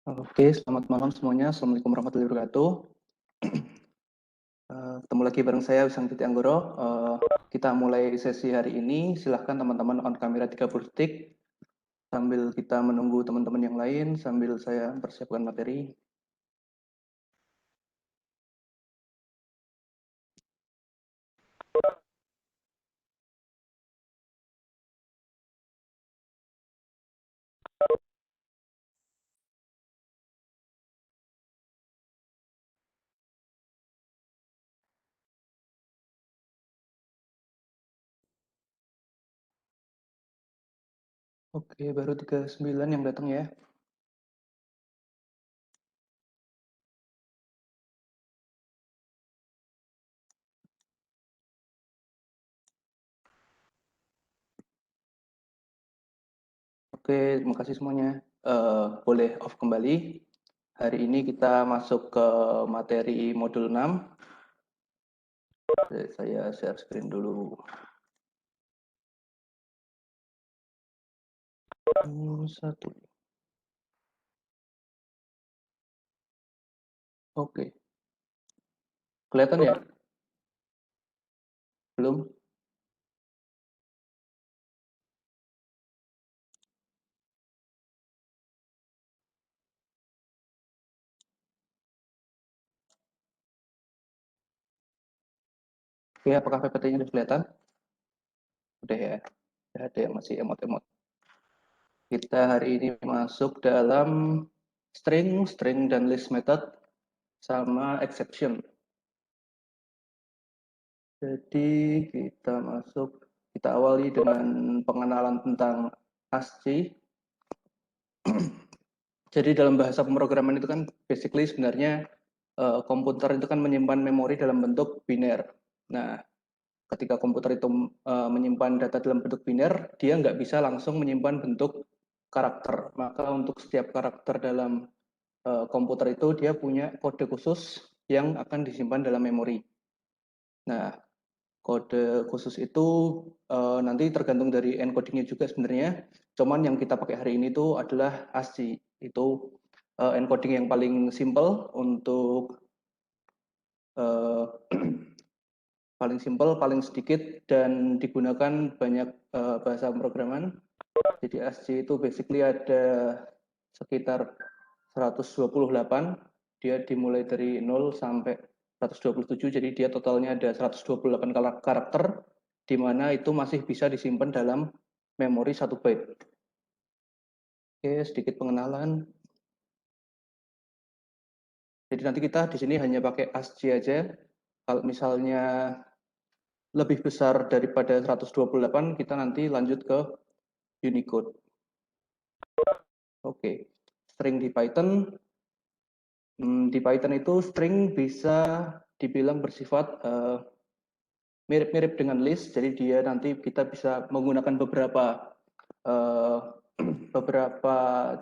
Oke, selamat malam semuanya. Assalamualaikum warahmatullahi wabarakatuh. Ketemu lagi bareng saya, Wisang Titi Anggoro. Kita mulai sesi hari ini. Silahkan teman-teman on kamera 30 detik. Sambil kita menunggu teman-teman yang lain, sambil saya mempersiapkan materi. Oke, baru 39 yang datang ya. Oke, terima kasih semuanya. Boleh off kembali. Hari ini kita masuk ke materi modul 6. Saya share screen dulu. Satu. Oke. Kelihatan ya? Belum? Oke, apakah PPT-nya sudah kelihatan? Udah ya. Ada yang masih emot-emot. Kita hari ini masuk dalam string dan list method sama exception. Jadi kita awali dengan pengenalan tentang ASCII. Jadi dalam bahasa pemrograman itu kan basically sebenarnya komputer itu kan menyimpan memori dalam bentuk biner. Nah, ketika komputer itu menyimpan data dalam bentuk biner, dia nggak bisa langsung menyimpan bentuk karakter. Maka untuk setiap karakter dalam komputer itu dia punya kode khusus yang akan disimpan dalam memori. Nah, kode khusus itu nanti tergantung dari encodingnya juga sebenarnya. Cuman yang kita pakai hari ini itu adalah ASCII. Itu encoding yang paling simple untuk paling simple, paling sedikit, dan digunakan banyak bahasa pemrograman. Jadi ASCII itu basically ada sekitar 128, dia dimulai dari 0 sampai 127, jadi dia totalnya ada 128 karakter, di mana itu masih bisa disimpan dalam memori 1 byte. Oke, sedikit pengenalan. Jadi nanti kita di sini hanya pakai ASCII aja. Kalau misalnya lebih besar daripada 128, kita nanti lanjut ke Unicode. Oke, string di Python. Di Python itu string bisa dibilang bersifat mirip-mirip dengan list, jadi dia nanti kita bisa menggunakan beberapa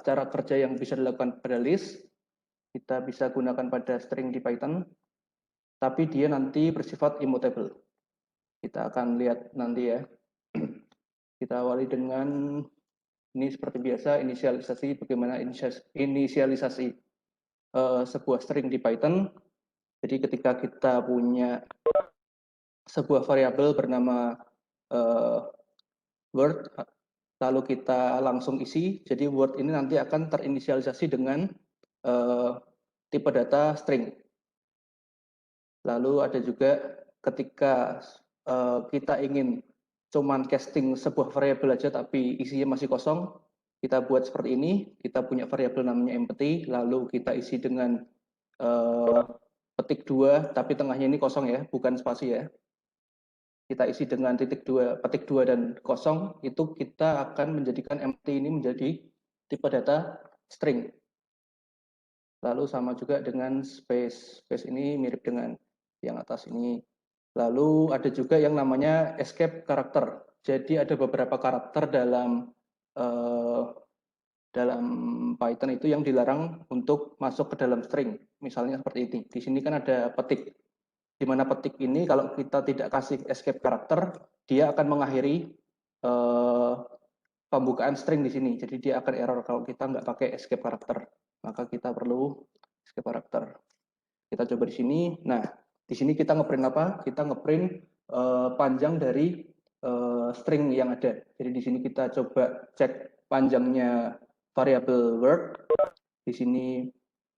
cara kerja yang bisa dilakukan pada list, kita bisa gunakan pada string di Python, tapi dia nanti bersifat immutable. Kita akan lihat nanti ya. Kita awali dengan ini seperti biasa, inisialisasi, bagaimana inisialisasi sebuah string di Python. Jadi ketika kita punya sebuah variabel bernama word, lalu kita langsung isi, jadi word ini nanti akan terinisialisasi dengan tipe data string. Lalu ada juga ketika kita ingin cuman casting sebuah variabel aja tapi isinya masih kosong, kita buat seperti ini. Kita punya variabel namanya empty, lalu kita isi dengan petik 2, tapi tengahnya ini kosong ya, bukan spasi ya. Kita isi dengan petik 2 dan kosong, itu kita akan menjadikan empty ini menjadi tipe data string. Lalu sama juga dengan space. Space ini mirip dengan yang atas ini. Lalu ada juga yang namanya escape karakter. Jadi ada beberapa karakter dalam Python itu yang dilarang untuk masuk ke dalam string. Misalnya seperti ini. Di sini kan ada petik. Di mana petik ini kalau kita tidak kasih escape karakter, dia akan mengakhiri pembukaan string di sini. Jadi dia akan error kalau kita nggak pakai escape karakter. Maka kita perlu escape karakter. Kita coba di sini. Nah, di sini kita ngeprint apa? Kita ngeprint panjang dari string yang ada. Jadi di sini kita coba cek panjangnya variabel word. Di sini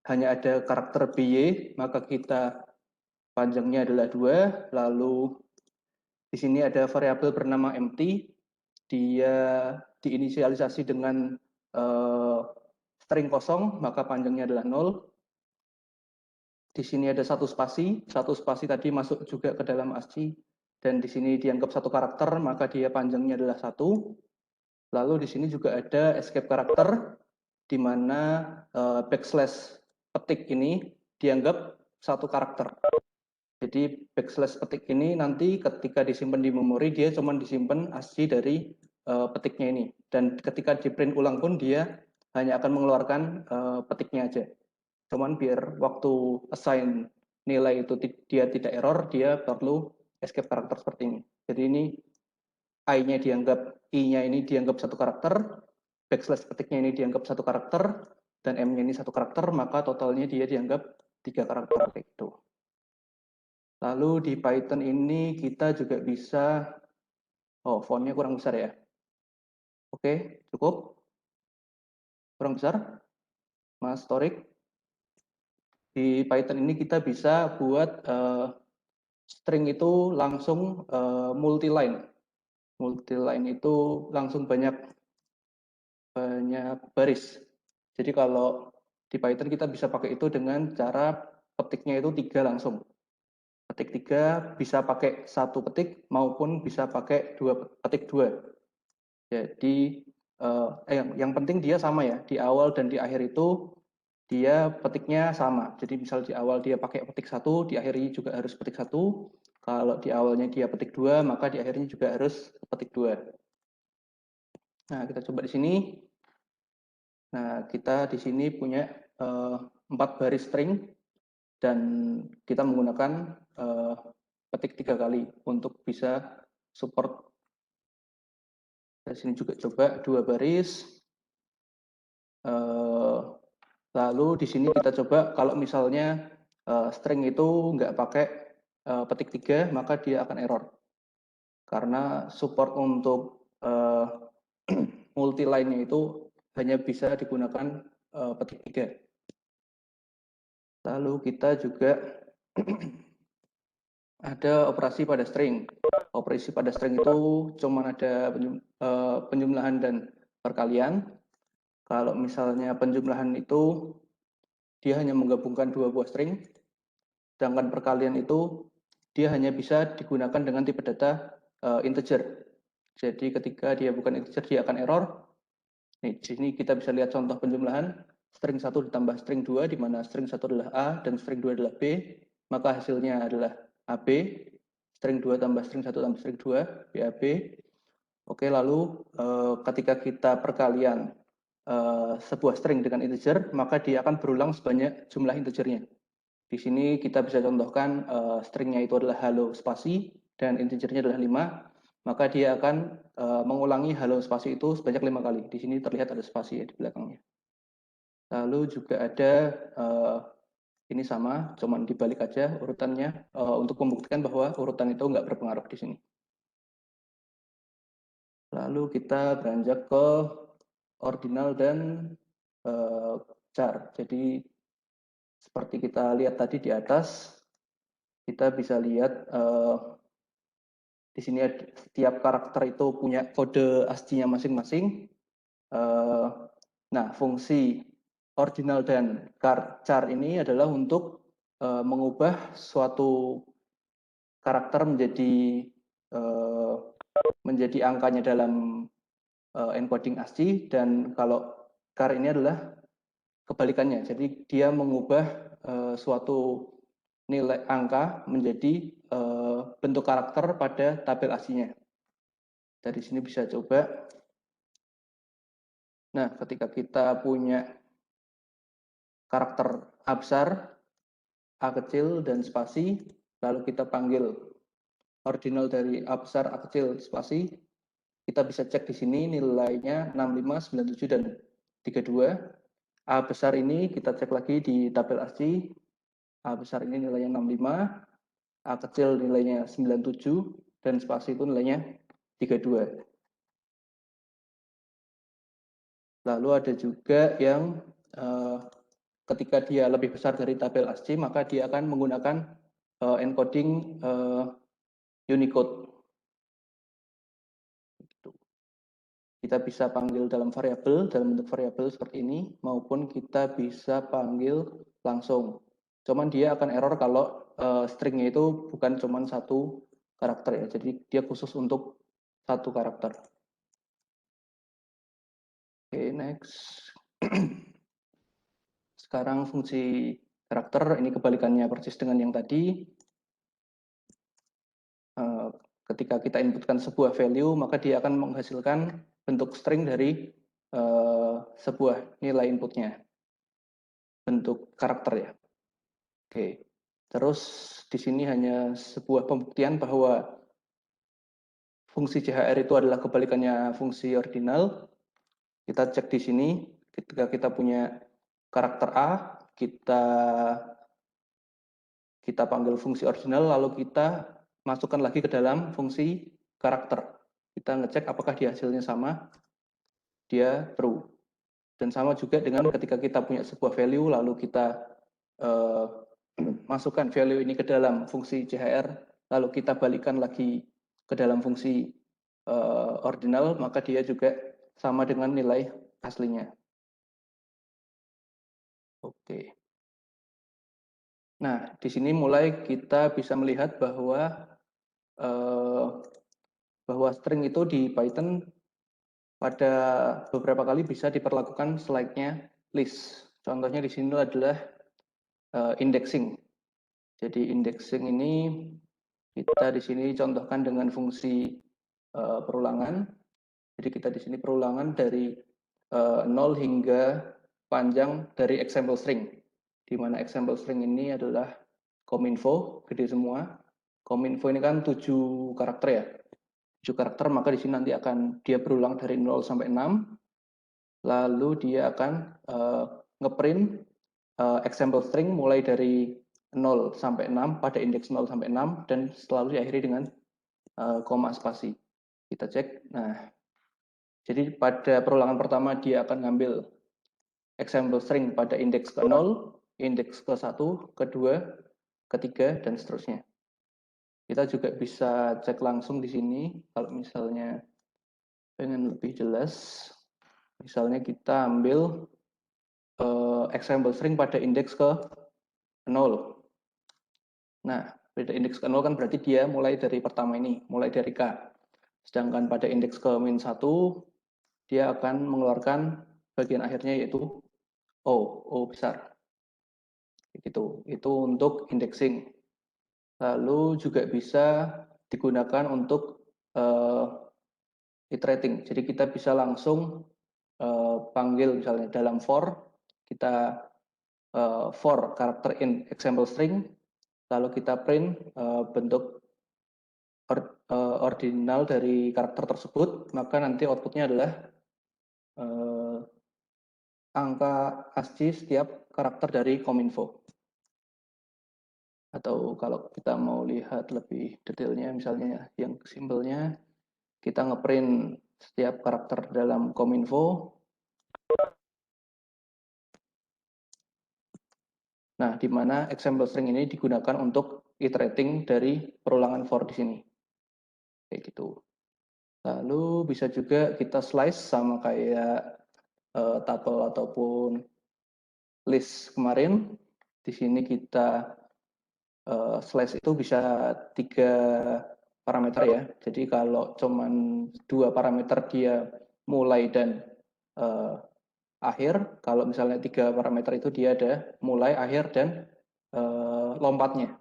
hanya ada karakter by, maka kita panjangnya adalah 2. Lalu di sini ada variabel bernama empty. Dia diinisialisasi dengan string kosong, maka panjangnya adalah 0. Di sini ada satu spasi tadi masuk juga ke dalam ASCII, dan di sini dianggap satu karakter, maka dia panjangnya adalah 1. Lalu di sini juga ada escape karakter, di mana backslash petik ini dianggap satu karakter. Jadi backslash petik ini nanti ketika disimpan di memori, dia cuma disimpan ASCII dari petiknya ini. Dan ketika di print ulang pun dia hanya akan mengeluarkan petiknya aja. Cuman biar waktu assign nilai itu dia tidak error, dia perlu escape karakter seperti ini. Jadi ini I-nya dianggap, I-nya ini dianggap satu karakter, backslash petiknya ini dianggap satu karakter, dan M-nya ini satu karakter, maka totalnya dia dianggap 3 karakter kayak gitu. Lalu di Python ini kita juga bisa, fontnya kurang besar ya. Oke, cukup? Kurang besar? Mas Torik? Di Python ini kita bisa buat string itu langsung multi-line. Multi-line itu langsung banyak baris. Jadi kalau di Python kita bisa pakai itu dengan cara petiknya itu 3 langsung. Petik 3 bisa pakai 1 petik maupun bisa pakai 2 petik 2. Jadi yang penting dia sama ya, di awal dan di akhir itu dia petiknya sama. Jadi misal di awal dia pakai petik 1, di akhirnya juga harus petik 1. Kalau di awalnya dia petik 2, maka di akhirnya juga harus petik 2. Nah, kita coba di sini. Nah, kita di sini punya 4 baris string dan kita menggunakan petik 3 kali untuk bisa support. Di sini juga coba 2 baris. Lalu di sini kita coba kalau misalnya string itu nggak pakai petik 3, maka dia akan error. Karena support untuk multi-line-nya itu hanya bisa digunakan petik 3. Lalu kita juga ada operasi pada string. Operasi pada string itu cuma ada penjumlahan dan perkalian. Kalau misalnya penjumlahan itu dia hanya menggabungkan 2 buah string, sedangkan perkalian itu dia hanya bisa digunakan dengan tipe data integer. Jadi ketika dia bukan integer, dia akan error. Nih, di sini kita bisa lihat contoh penjumlahan string 1 ditambah string 2, di mana string 1 adalah A dan string 2 adalah B, maka hasilnya adalah AB. String 2 tambah string 1 tambah string 2, BAB. Oke, lalu ketika kita perkalian sebuah string dengan integer, maka dia akan berulang sebanyak jumlah integernya. Di sini kita bisa contohkan stringnya itu adalah hello spasi dan integernya adalah 5, maka dia akan mengulangi hello spasi itu sebanyak 5 kali. Di sini terlihat ada spasi ya di belakangnya. Lalu juga ada ini sama, cuman dibalik aja urutannya untuk membuktikan bahwa urutan itu nggak berpengaruh di sini. Lalu kita beranjak ke ordinal dan char. Jadi seperti kita lihat tadi di atas, kita bisa lihat di sini setiap karakter itu punya kode ASCII-nya masing-masing. Nah, fungsi ordinal dan char ini adalah untuk mengubah suatu karakter menjadi angkanya dalam encoding ASCII, dan kalau char ini adalah kebalikannya. Jadi dia mengubah suatu nilai angka menjadi bentuk karakter pada tabel ASCII-nya. Dari sini bisa coba. Nah, ketika kita punya karakter A besar, A kecil, dan spasi, lalu kita panggil ordinal dari A besar, A kecil, spasi, kita bisa cek di sini nilainya 65, 97, dan 32. A besar ini kita cek lagi di tabel ASCII. A besar ini nilainya 65, A kecil nilainya 97, dan spasi itu nilainya 32. Lalu ada juga yang ketika dia lebih besar dari tabel ASCII, maka dia akan menggunakan encoding Unicode. Kita bisa panggil dalam bentuk variabel seperti ini, maupun kita bisa panggil langsung. Cuman dia akan error kalau stringnya itu bukan cuma satu karakter ya, jadi dia khusus untuk satu karakter. Oke, next. Sekarang fungsi karakter, ini kebalikannya persis dengan yang tadi. Ketika kita inputkan sebuah value, maka dia akan menghasilkan bentuk string dari sebuah nilai inputnya, bentuk karakter ya. Oke, terus di sini hanya sebuah pembuktian bahwa fungsi CHR itu adalah kebalikannya fungsi ordinal. Kita cek di sini, ketika kita punya karakter A, kita panggil fungsi ordinal, lalu kita masukkan lagi ke dalam fungsi karakter. Kita ngecek apakah dia hasilnya sama, dia true. Dan sama juga dengan ketika kita punya sebuah value, lalu kita masukkan value ini ke dalam fungsi CHR, lalu kita balikan lagi ke dalam fungsi ordinal, maka dia juga sama dengan nilai aslinya. Oke. Nah, di sini mulai kita bisa melihat bahwa string itu di Python pada beberapa kali bisa diperlakukan selayaknya list. Contohnya di sini adalah indexing. Jadi indexing ini kita di sini contohkan dengan fungsi perulangan. Jadi kita di sini perulangan dari 0 hingga panjang dari example string. Di mana example string ini adalah kominfo, gede semua. Kominfo ini kan 7 karakter ya. 7 karakter, maka di sini nanti akan dia berulang dari 0 sampai 6. Lalu dia akan ngeprint example string mulai dari 0 sampai 6 pada indeks 0 sampai 6 dan selalu diakhiri dengan koma spasi. Kita cek. Nah, jadi pada perulangan pertama dia akan ngambil example string pada indeks ke 0, indeks ke 1, kedua, ketiga, dan seterusnya. Kita juga bisa cek langsung di sini kalau misalnya pengen lebih jelas. Misalnya kita ambil example string pada indeks ke 0. Nah, pada indeks ke 0 kan berarti dia mulai dari pertama ini, mulai dari K. Sedangkan pada indeks ke min 1, dia akan mengeluarkan bagian akhirnya yaitu O besar. Itu untuk indexing. Lalu juga bisa digunakan untuk iterating. Jadi kita bisa langsung panggil misalnya dalam for, kita for karakter in example string, lalu kita print bentuk ordinal dari karakter tersebut, maka nanti outputnya adalah angka ASCII setiap karakter dari kominfo. Atau kalau kita mau lihat lebih detailnya, misalnya yang simpelnya, kita ngeprint setiap karakter dalam kominfo. Nah, di mana example string ini digunakan untuk iterating dari perulangan for di sini. Kayak gitu. Lalu bisa juga kita slice sama kayak tuple ataupun list kemarin. Di sini kita slice itu bisa 3 parameter ya. Jadi kalau cuman 2 parameter dia mulai dan akhir, kalau misalnya 3 parameter itu dia ada mulai, akhir, dan lompatnya.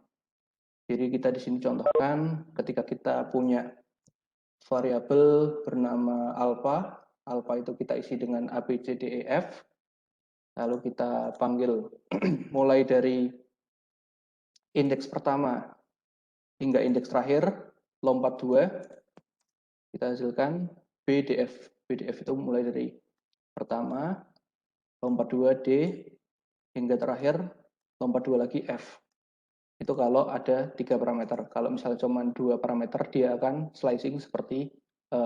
Jadi kita di sini contohkan ketika kita punya variabel bernama alpha, alpha itu kita isi dengan A, B, C, D, E, F, lalu kita panggil mulai dari indeks pertama hingga indeks terakhir, lompat 2, kita hasilkan BDF. BDF itu mulai dari pertama, lompat 2, D, hingga terakhir, lompat 2 lagi, F. Itu kalau ada 3 parameter. Kalau misalnya cuma 2 parameter, dia akan slicing seperti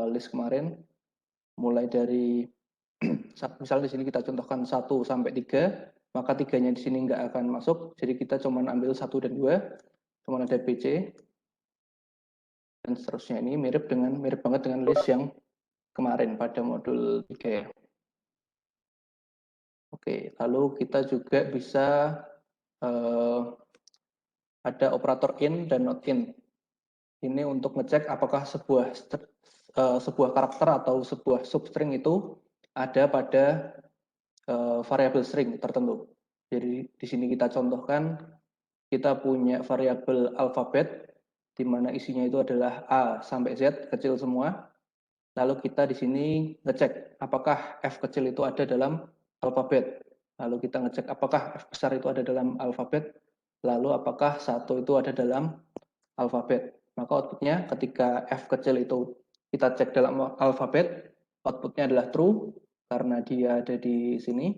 list kemarin, mulai dari misalnya di sini kita contohkan 1 sampai 3, maka 3-nya di sini nggak akan masuk, jadi kita cuma ambil 1 dan 2, cuma ada BC, dan seterusnya. Ini mirip banget dengan list yang kemarin pada modul 3 ya. Oke, lalu kita juga bisa ada operator in dan not in. Ini untuk ngecek apakah sebuah karakter atau sebuah substring itu ada pada variabel string tertentu. Jadi di sini kita contohkan kita punya variabel alfabet di mana isinya itu adalah A sampai Z kecil semua. Lalu kita di sini ngecek apakah F kecil itu ada dalam alfabet. Lalu kita ngecek apakah F besar itu ada dalam alfabet. Lalu apakah 1 itu ada dalam alfabet. Maka outputnya ketika F kecil itu kita cek dalam alfabet, outputnya adalah true karena dia ada di sini.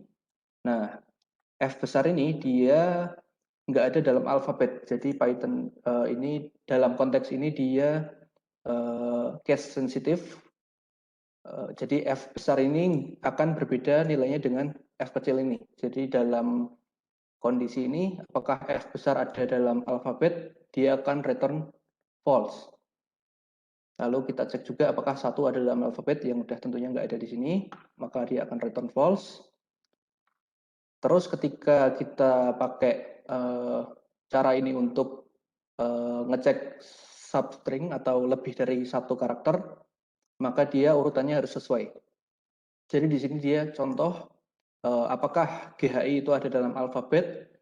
Nah, F besar ini dia nggak ada dalam alfabet. Jadi Python ini dalam konteks ini dia case sensitif. Jadi F besar ini akan berbeda nilainya dengan F kecil ini. Jadi dalam kondisi ini, apakah F besar ada dalam alfabet, dia akan return false. Lalu kita cek juga apakah 1 ada dalam alfabet, yang udah tentunya nggak ada di sini, maka dia akan return false. Terus ketika kita pakai cara ini untuk ngecek substring atau lebih dari 1 karakter, maka dia urutannya harus sesuai. Jadi di sini dia contoh apakah GHI itu ada dalam alfabet.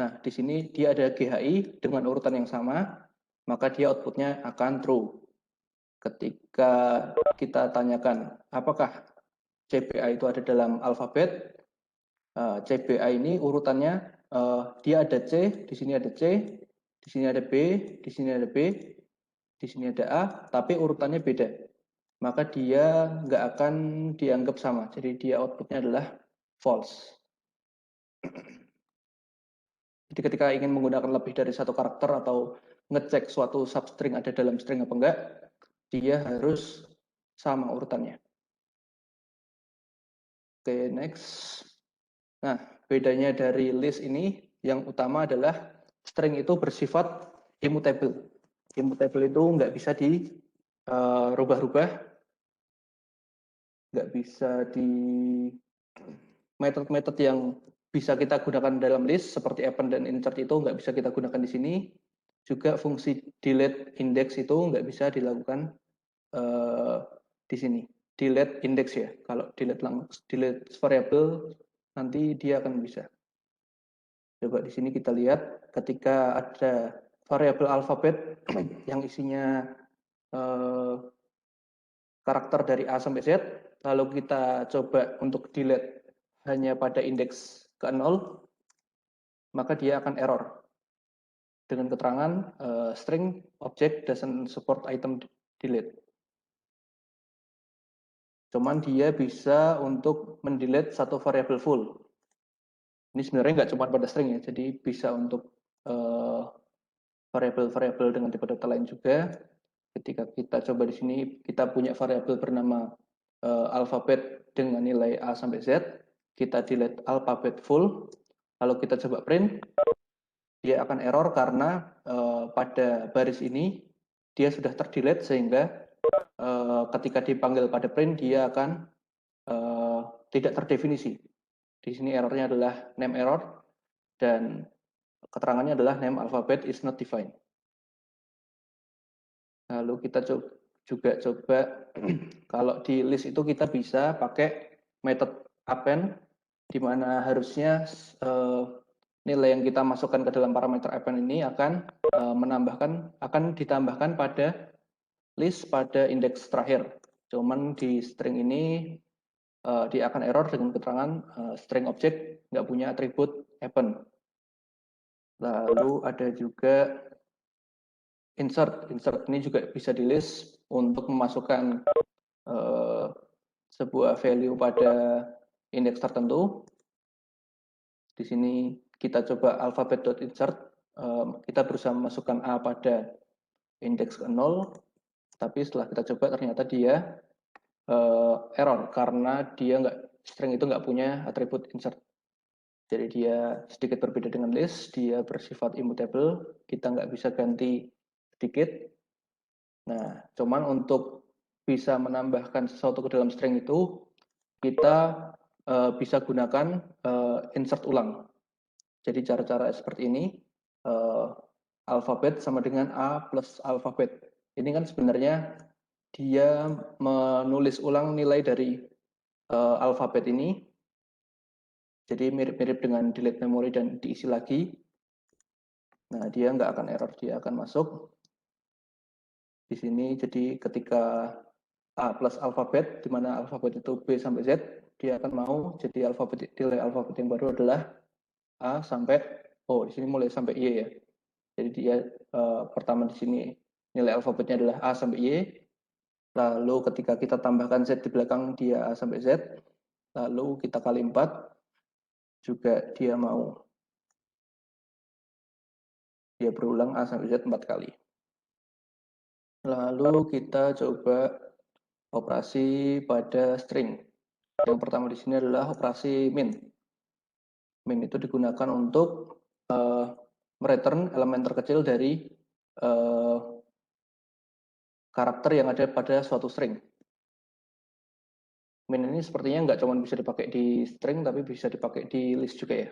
Nah, di sini dia ada GHI dengan urutan yang sama, maka dia outputnya akan true. Ketika kita tanyakan apakah CBA itu ada dalam alfabet, CBA ini urutannya dia ada C, di sini ada C, di sini ada B, di sini ada B, di sini ada A, tapi urutannya beda. Maka dia nggak akan dianggap sama. Jadi dia outputnya adalah false. Jadi ketika ingin menggunakan lebih dari 1 karakter atau ngecek suatu substring ada dalam string apa enggak, dia harus sama urutannya. Oke, next. Nah, bedanya dari list ini yang utama adalah string itu bersifat immutable. Immutable itu nggak bisa dirubah-rubah, nggak bisa di metode-metode yang bisa kita gunakan dalam list seperti append dan insert itu nggak bisa kita gunakan di sini. Juga fungsi delete index itu nggak bisa dilakukan di sini. Delete index ya. Kalau delete variable nanti dia akan bisa. Coba di sini kita lihat ketika ada variabel alfabet yang isinya karakter dari A sampai Z, lalu kita coba untuk delete hanya pada indeks ke 0, maka dia akan error dengan keterangan string object doesn't support item delete. Cuman dia bisa untuk mendelete satu variabel full. Ini sebenarnya nggak cuma pada string ya, jadi bisa untuk variabel-variabel dengan tipe data lain juga. Ketika kita coba di sini, kita punya variabel bernama alfabet dengan nilai A sampai Z, kita delete alfabet full, Lalu kita coba print, dia akan error karena pada baris ini dia sudah terdelete sehingga ketika dipanggil pada print dia akan tidak terdefinisi. Di sini errornya adalah name error dan keterangannya adalah name alphabet is not defined. Lalu kita juga coba kalau di list itu kita bisa pakai method append di mana harusnya nilai yang kita masukkan ke dalam parameter append ini akan ditambahkan pada list pada indeks terakhir. Cuman di string ini dia akan error dengan keterangan string object nggak punya atribut append. Lalu ada juga insert ini juga bisa di list untuk memasukkan sebuah value pada indeks tertentu. Di sini kita coba alphabet.insert, kita berusaha memasukkan A pada indeks ke 0, tapi setelah kita coba ternyata dia error karena dia string itu nggak punya atribut insert. Jadi dia sedikit berbeda dengan list, dia bersifat immutable, kita nggak bisa ganti sedikit. Nah, cuman untuk bisa menambahkan sesuatu ke dalam string itu, kita bisa gunakan insert ulang. Jadi cara-cara seperti ini, alfabet sama dengan A plus alfabet. Ini kan sebenarnya dia menulis ulang nilai dari alfabet ini. Jadi mirip-mirip dengan delete memory dan diisi lagi. Nah, dia nggak akan error, dia akan masuk. Di sini jadi ketika A plus alfabet, di mana alfabet itu B sampai Z, dia akan mau jadi nilai alfabet yang baru adalah A sampai O. Di sini mulai sampai Y ya. Jadi dia pertama di sini nilai alfabetnya adalah A sampai Y. Lalu ketika kita tambahkan Z di belakang dia A sampai Z. Lalu kita kali 4 juga dia mau. Dia berulang A sampai Z 4 kali. Lalu kita coba operasi pada string. Yang pertama di sini adalah operasi min. Min itu digunakan untuk mereturn elemen terkecil dari karakter yang ada pada suatu string. Min ini sepertinya nggak cuma bisa dipakai di string, tapi bisa dipakai di list juga ya.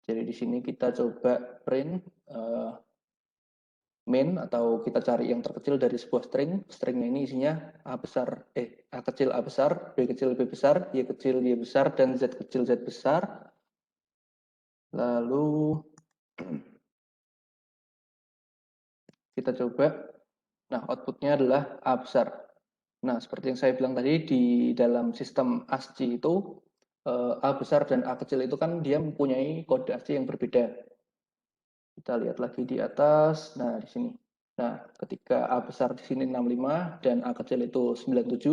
Jadi di sini kita coba print min, atau kita cari yang terkecil dari sebuah string. Stringnya ini isinya A kecil A besar, B kecil B besar, Y kecil Y besar, dan Z kecil Z besar. Lalu kita coba, nah outputnya adalah A besar. Nah, seperti yang saya bilang tadi, di dalam sistem ASCII itu, A besar dan A kecil itu kan dia mempunyai kode ASCII yang berbeda. Kita lihat lagi di atas, nah di sini. Nah, ketika A besar di sini 65 dan A kecil itu 97,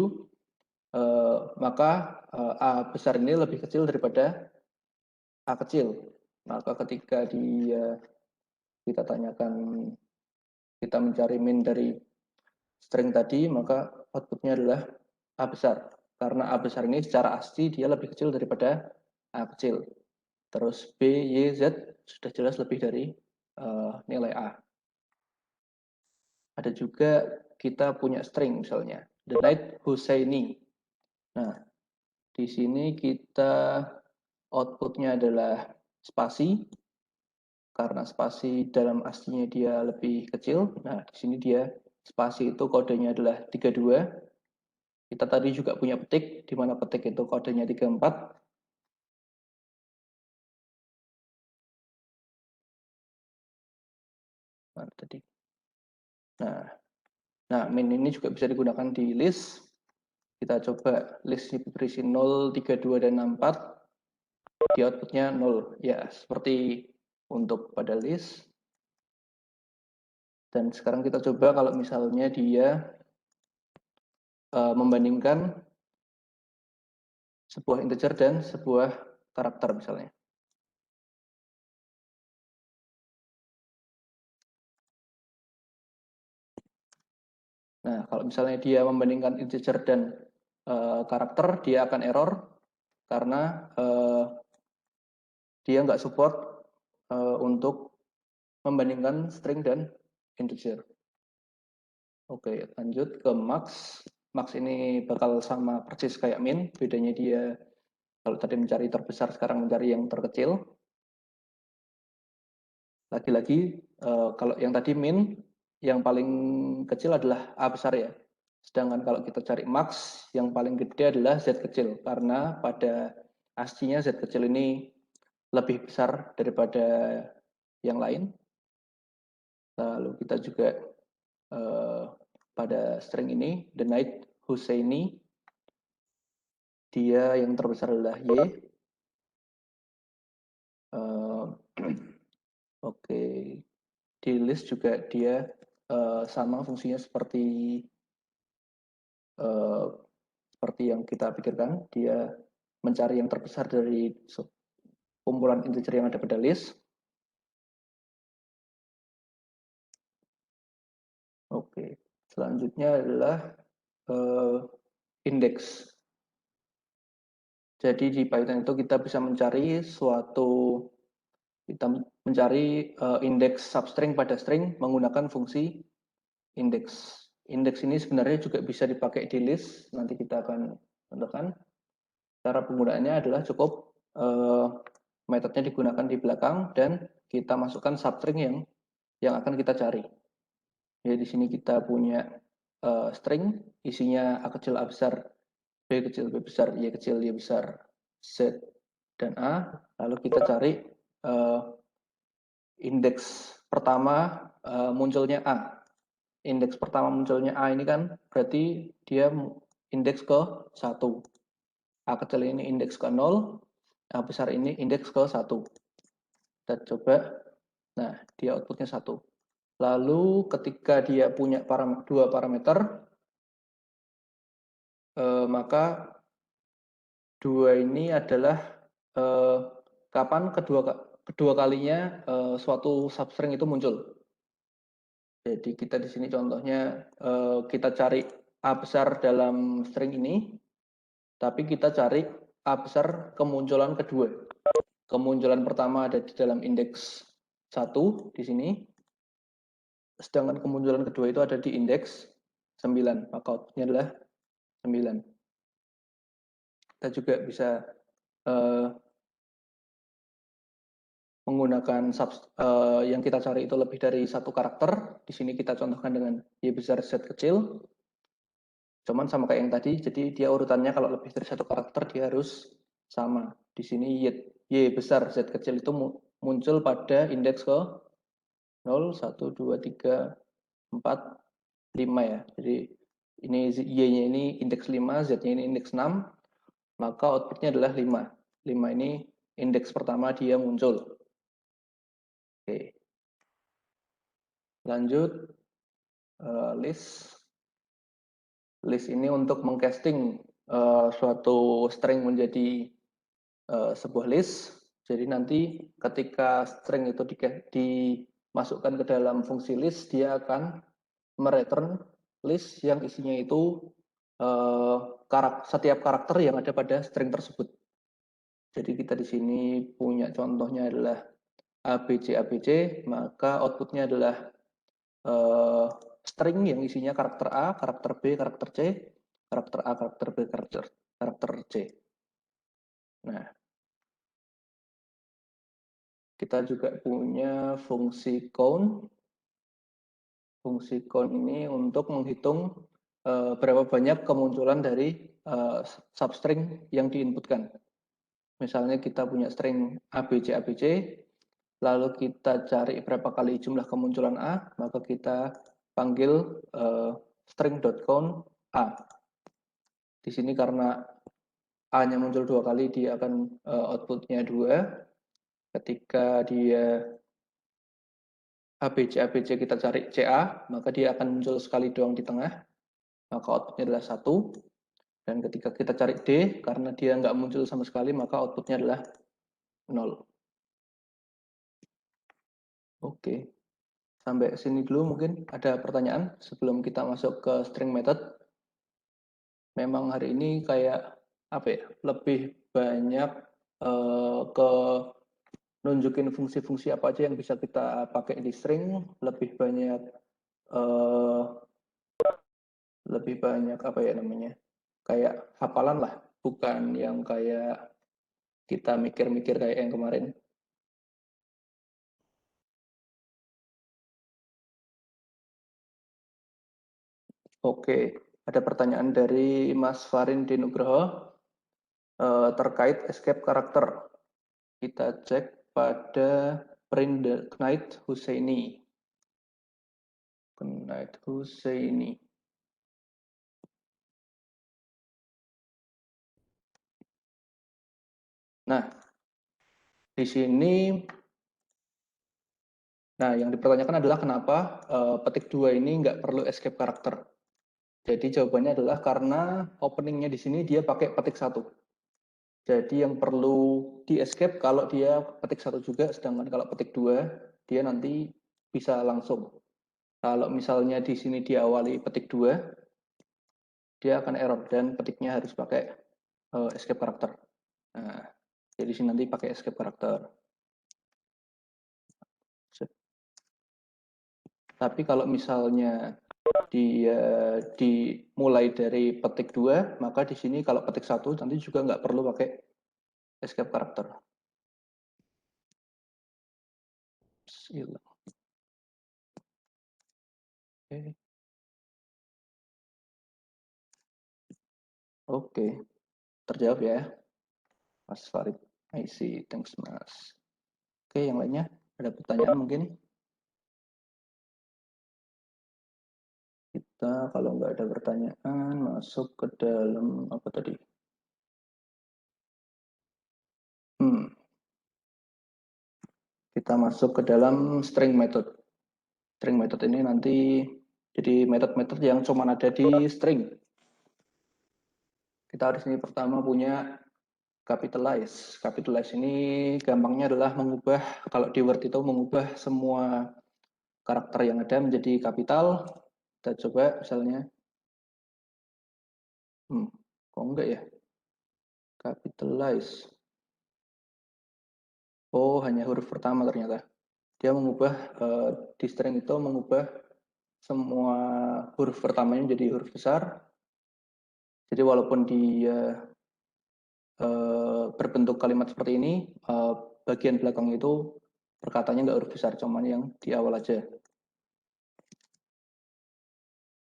maka A besar ini lebih kecil daripada A kecil. Maka ketika kita tanyakan, kita mencari min dari string tadi, maka outputnya adalah A besar. Karena A besar ini secara ASCII dia lebih kecil daripada A kecil. Terus B, Y, Z sudah jelas lebih dari nilai A. Ada juga kita punya string misalnya, the night Husaini. Nah, di sini kita outputnya adalah spasi, karena spasi dalam ASCII-nya dia lebih kecil. Nah, di sini dia spasi itu kodenya adalah 32. Kita tadi juga punya petik, di mana petik itu kodenya 34. Mana tadi? Nah, min ini juga bisa digunakan di list. Kita coba list berisi 0, 32, dan 64. Di outputnya 0. Ya, seperti untuk pada list. Dan sekarang kita coba kalau misalnya dia membandingkan sebuah integer dan sebuah karakter misalnya. Nah, kalau misalnya dia membandingkan integer dan karakter, dia akan error karena dia nggak support untuk membandingkan string dan integer. Oke, lanjut ke max. Max ini bakal sama persis kayak min, bedanya dia kalau tadi mencari terbesar, sekarang mencari yang terkecil. Lagi-lagi, kalau yang tadi min, yang paling kecil adalah A besar ya. Sedangkan kalau kita cari max, yang paling gede adalah Z kecil. Karena pada ASCII-nya Z kecil ini lebih besar daripada yang lain. Lalu kita juga pada string ini, the night Husaini, dia yang terbesar adalah Y. Oke, di list juga dia sama fungsinya seperti yang kita pikirkan. Dia mencari yang terbesar dari kumpulan integer yang ada pada list. Oke, selanjutnya adalah index. Jadi di Python itu kita bisa mencari indeks substring pada string menggunakan fungsi index. Index ini sebenarnya juga bisa dipakai di list, nanti kita akan contohkan. Cara penggunaannya adalah cukup metodenya digunakan di belakang dan kita masukkan substring yang akan kita cari. Jadi di sini kita punya string, isinya A kecil, A besar, B kecil, B besar, Y kecil, Y besar, Z, dan A. Lalu kita cari indeks pertama munculnya A. Indeks pertama munculnya A ini kan berarti dia indeks ke 1. A kecil ini indeks ke 0, A besar ini indeks ke 1. Kita coba, nah dia outputnya 1. Lalu ketika dia punya dua parameter, maka dua ini adalah kapan kedua kalinya suatu substring itu muncul. Jadi kita di sini contohnya kita cari A besar dalam string ini, tapi kita cari A besar kemunculan kedua. Kemunculan pertama ada di dalam indeks 1 di sini, sedangkan kemunculan kedua itu ada di indeks 9, maka outputnya adalah 9. Kita juga bisa menggunakan yang kita cari itu lebih dari satu karakter. Di sini kita contohkan dengan Y besar Z kecil. Cuman sama kayak yang tadi, jadi dia urutannya kalau lebih dari satu karakter dia harus sama. Di sini Y besar Z kecil itu muncul pada indeks ke 0, 1, 2, 3, 4, 5 ya. Jadi ini Y-nya ini indeks 5, Z-nya ini indeks 6, maka outputnya adalah 5. 5 ini indeks pertama dia muncul. Oke. Lanjut, list. List ini untuk mengcasting suatu string menjadi sebuah list. Jadi nanti ketika string itu dimasukkan ke dalam fungsi list, dia akan mereturn list yang isinya itu setiap karakter yang ada pada string tersebut. Jadi kita di sini punya contohnya adalah ABC, maka outputnya adalah string yang isinya karakter A, karakter B, karakter C, karakter A, karakter B, karakter C. Nah, kita juga punya fungsi count. Fungsi count ini untuk menghitung berapa banyak kemunculan dari substring yang diinputkan. Misalnya kita punya string ABC, lalu kita cari berapa kali jumlah kemunculan A, maka kita panggil string.count A. Di sini karena A-nya muncul 2 kali, dia akan outputnya 2. Ketika dia ABC kita cari CA, maka dia akan muncul sekali doang di tengah, maka outputnya adalah 1. Dan ketika kita cari D, karena dia nggak muncul sama sekali, maka outputnya adalah 0. Oke, sampai sini dulu mungkin ada pertanyaan sebelum kita masuk ke string method. Memang hari ini kayak apa ya, lebih banyak ke nunjukin fungsi-fungsi apa aja yang bisa kita pakai di string, lebih banyak apa ya namanya, kayak hafalan lah, bukan yang kayak kita mikir-mikir kayak yang kemarin. Oke, ada pertanyaan dari Mas Farin di Nugroho terkait escape karakter. Kita cek pada print the Knight Husaini. Knight Husaini. Nah, di sini, nah yang dipertanyakan adalah kenapa petik 2 ini nggak perlu escape karakter. Jadi jawabannya adalah karena openingnya di sini dia pakai petik 1. Jadi yang perlu di escape kalau dia petik 1 juga, sedangkan kalau petik 2 dia nanti bisa langsung. Kalau misalnya di sini diawali petik 2, dia akan error dan petiknya harus pakai escape karakter. Nah, jadi sini nanti pakai escape karakter. Tapi kalau misalnya dia dimulai dari petik 2, maka di sini kalau petik 1 nanti juga nggak perlu pakai escape karakter. Oke, terjawab ya, Mas Farid. I see, thanks Mas. Oke, yang lainnya ada pertanyaan mungkin? Kita kalau nggak ada pertanyaan masuk ke dalam apa tadi? Kita masuk ke dalam string method. String method ini nanti jadi metode-metode yang cuma ada di string. Kita di sini pertama punya capitalize. Capitalize ini gampangnya adalah mengubah, kalau di Word itu mengubah semua karakter yang ada menjadi kapital. Kita coba misalnya, kok enggak ya? Capitalize. Oh, hanya huruf pertama ternyata. Dia mengubah, di string itu mengubah semua huruf pertamanya menjadi huruf besar. Jadi walaupun dia berbentuk kalimat seperti ini, bagian belakang itu perkataannya nggak huruf besar, cuman yang di awal aja.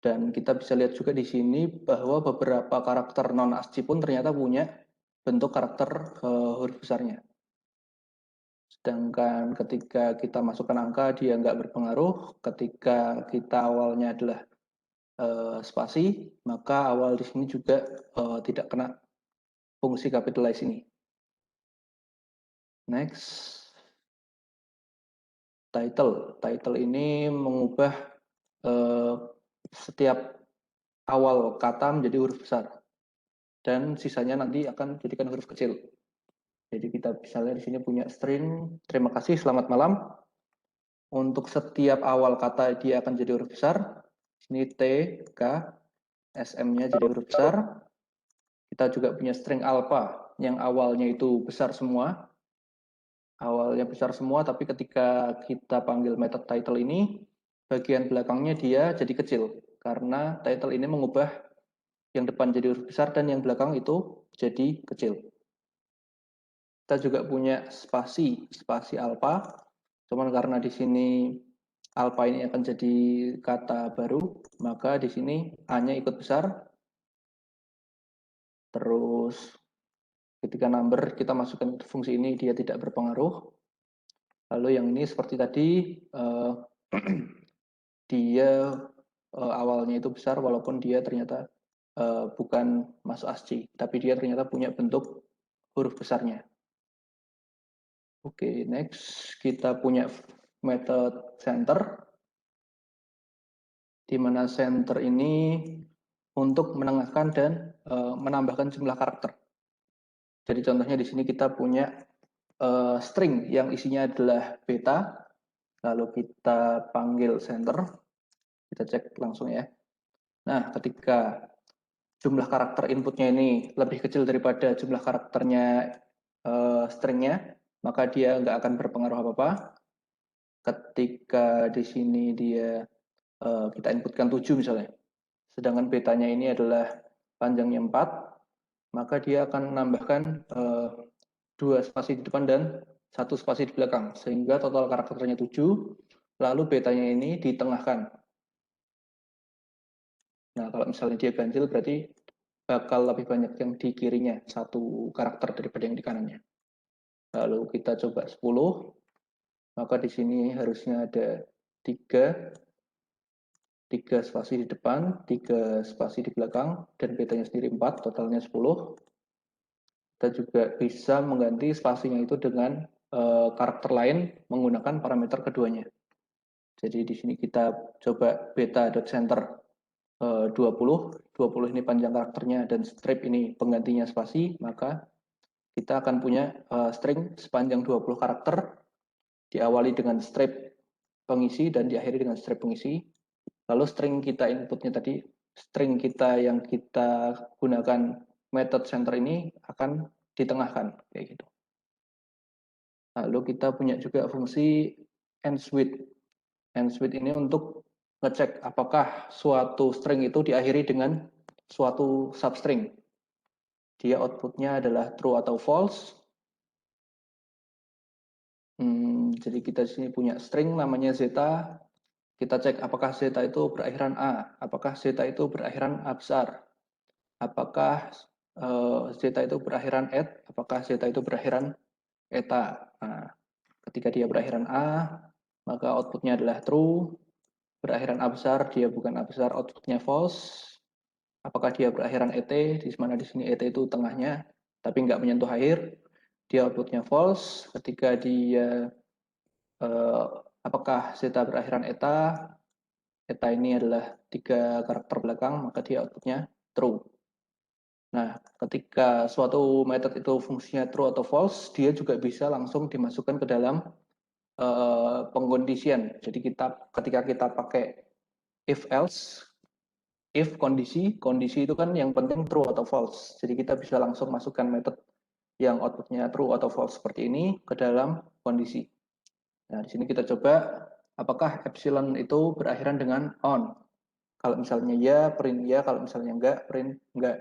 Dan kita bisa lihat juga di sini bahwa beberapa karakter non-ASCII pun ternyata punya bentuk karakter huruf besarnya. Sedangkan ketika kita masukkan angka, dia nggak berpengaruh. Ketika kita awalnya adalah spasi, maka awal di sini juga tidak kena fungsi capitalize ini. Next, title. Title ini mengubah setiap awal kata menjadi huruf besar. Dan sisanya nanti akan jadikan huruf kecil. Jadi kita bisa lihat di sini punya string, terima kasih, selamat malam. Untuk setiap awal kata dia akan jadi huruf besar. Ini T, K, SM-nya jadi huruf besar. Kita juga punya string alpha yang awalnya itu besar semua. Awalnya besar semua, tapi ketika kita panggil method title ini, bagian belakangnya dia jadi kecil. Karena title ini mengubah yang depan jadi huruf besar dan yang belakang itu jadi kecil. Kita juga punya spasi alpha. Cuman karena di sini alpha ini akan jadi kata baru, maka di sini A-nya ikut besar. Terus ketika number kita masukkan fungsi ini, dia tidak berpengaruh. Lalu yang ini seperti tadi, dia awalnya itu besar walaupun dia ternyata bukan masuk ASCII, tapi dia ternyata punya bentuk huruf besarnya. Oke, next kita punya method center, di mana center ini untuk menengahkan dan menambahkan jumlah karakter. Jadi contohnya di sini kita punya string yang isinya adalah beta, lalu kita panggil center, kita cek langsung ya. Nah, ketika jumlah karakter inputnya ini lebih kecil daripada jumlah karakternya stringnya, maka dia nggak akan berpengaruh apa-apa. Ketika di sini kita inputkan 7 misalnya, sedangkan betanya ini adalah panjangnya 4, maka dia akan menambahkan 2 spasi di depan dan 1 spasi di belakang, sehingga total karakternya 7, lalu betanya ini ditengahkan. Nah, kalau misalnya dia ganjil berarti bakal lebih banyak yang di kirinya, 1 karakter daripada yang di kanannya. Lalu kita coba 10, maka di sini harusnya ada 3 spasi di depan, 3 spasi di belakang, dan betanya sendiri 4, totalnya 10. Kita juga bisa mengganti spasinya itu dengan karakter lain menggunakan parameter keduanya. Jadi di sini kita coba beta.center 20 ini panjang karakternya dan strip ini penggantinya spasi, maka kita akan punya string sepanjang 20 karakter, diawali dengan strip pengisi dan diakhiri dengan strip pengisi. Lalu string kita inputnya tadi, string kita yang kita gunakan method center ini akan ditengahkan, kayak gitu. Lalu kita punya juga fungsi endswith. Endswith ini untuk ngecek apakah suatu string itu diakhiri dengan suatu substring. Dia outputnya adalah true atau false. Jadi kita di sini punya string namanya zeta. Kita cek apakah zeta itu berakhiran A, apakah zeta itu berakhiran A besar, apakah zeta itu berakhiran et, apakah zeta itu berakhiran eta. Nah, ketika dia berakhiran A, maka outputnya adalah true. Berakhiran A besar, dia bukan A besar, outputnya false. Apakah dia berakhiran ET, di mana di sini ET itu tengahnya, tapi nggak menyentuh akhir, dia outputnya false. Ketika dia apakah zeta berakhiran eta, eta ini adalah 3 karakter belakang, maka dia outputnya true. Nah, ketika suatu method itu fungsinya true atau false, dia juga bisa langsung dimasukkan ke dalam pengkondisian. Jadi ketika kita pakai if else, if kondisi itu kan yang penting true atau false. Jadi kita bisa langsung masukkan method yang outputnya true atau false seperti ini ke dalam kondisi. Nah, di sini kita coba apakah epsilon itu berakhiran dengan on. Kalau misalnya ya, print ya. Kalau misalnya enggak, print enggak.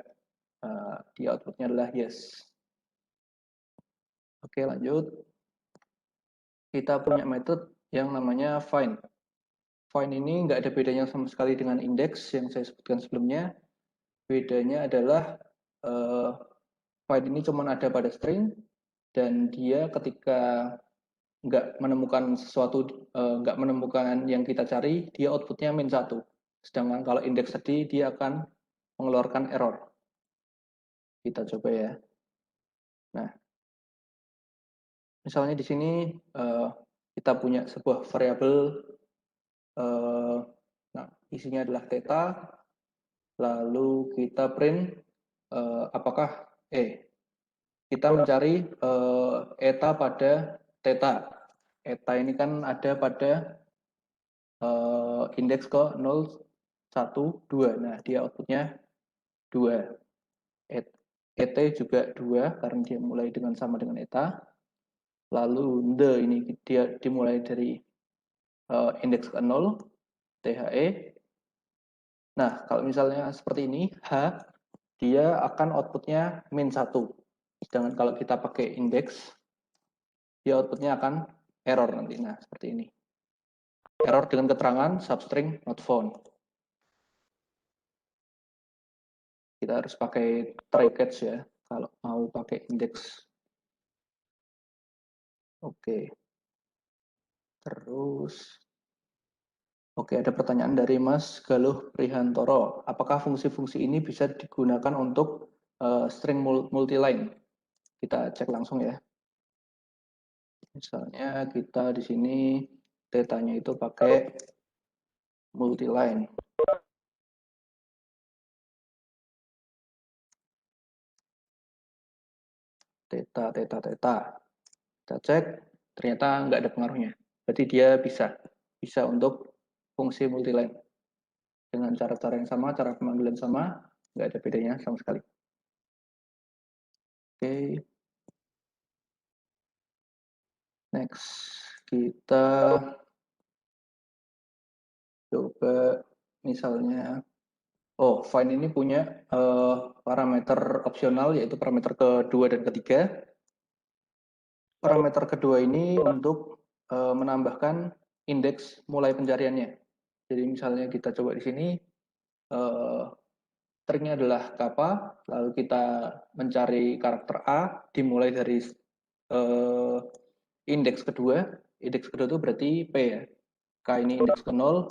Di outputnya adalah yes. Oke, lanjut. Kita punya metode yang namanya find. Find ini enggak ada bedanya sama sekali dengan index yang saya sebutkan sebelumnya. Bedanya adalah find ini cuma ada pada string, dan dia ketika nggak menemukan sesuatu, nggak menemukan yang kita cari, dia outputnya -1. Sedangkan kalau index tadi, dia akan mengeluarkan error. Kita coba ya. Nah, misalnya di sini kita punya sebuah variabel, nah isinya adalah theta, lalu kita print apakah kita mencari eta pada theta. Eta ini kan ada pada indeks ke 0, 1, 2. Nah, dia outputnya 2. ET juga 2 karena dia mulai dengan sama dengan eta. Lalu the ini dia dimulai dari indeks ke 0, THE. Nah, kalau misalnya seperti ini, H, dia akan outputnya -1. Sedangkan kalau kita pakai indeks, dia outputnya akan error nanti. Nah, seperti ini. Error dengan keterangan substring not found. Kita harus pakai try catch ya, kalau mau pakai indeks. Oke. Terus, oke, ada pertanyaan dari Mas Galuh Prihantoro. Apakah fungsi-fungsi ini bisa digunakan untuk string multiline? Kita cek langsung ya. Misalnya kita di sini datanya itu pakai multiline. Theta. Kita cek, ternyata nggak ada pengaruhnya. Berarti dia bisa untuk fungsi multiline. Dengan cara-cara yang sama, cara pemanggilan sama, nggak ada bedanya sama sekali. Oke. Next, kita coba misalnya, find ini punya parameter opsional, yaitu parameter kedua dan ketiga. Parameter kedua ini untuk menambahkan indeks mulai pencariannya. Jadi misalnya kita coba di sini, stringnya adalah kappa, lalu kita mencari karakter A, dimulai dari indeks kedua. Indeks kedua itu berarti P ya. K ini indeks ke 0,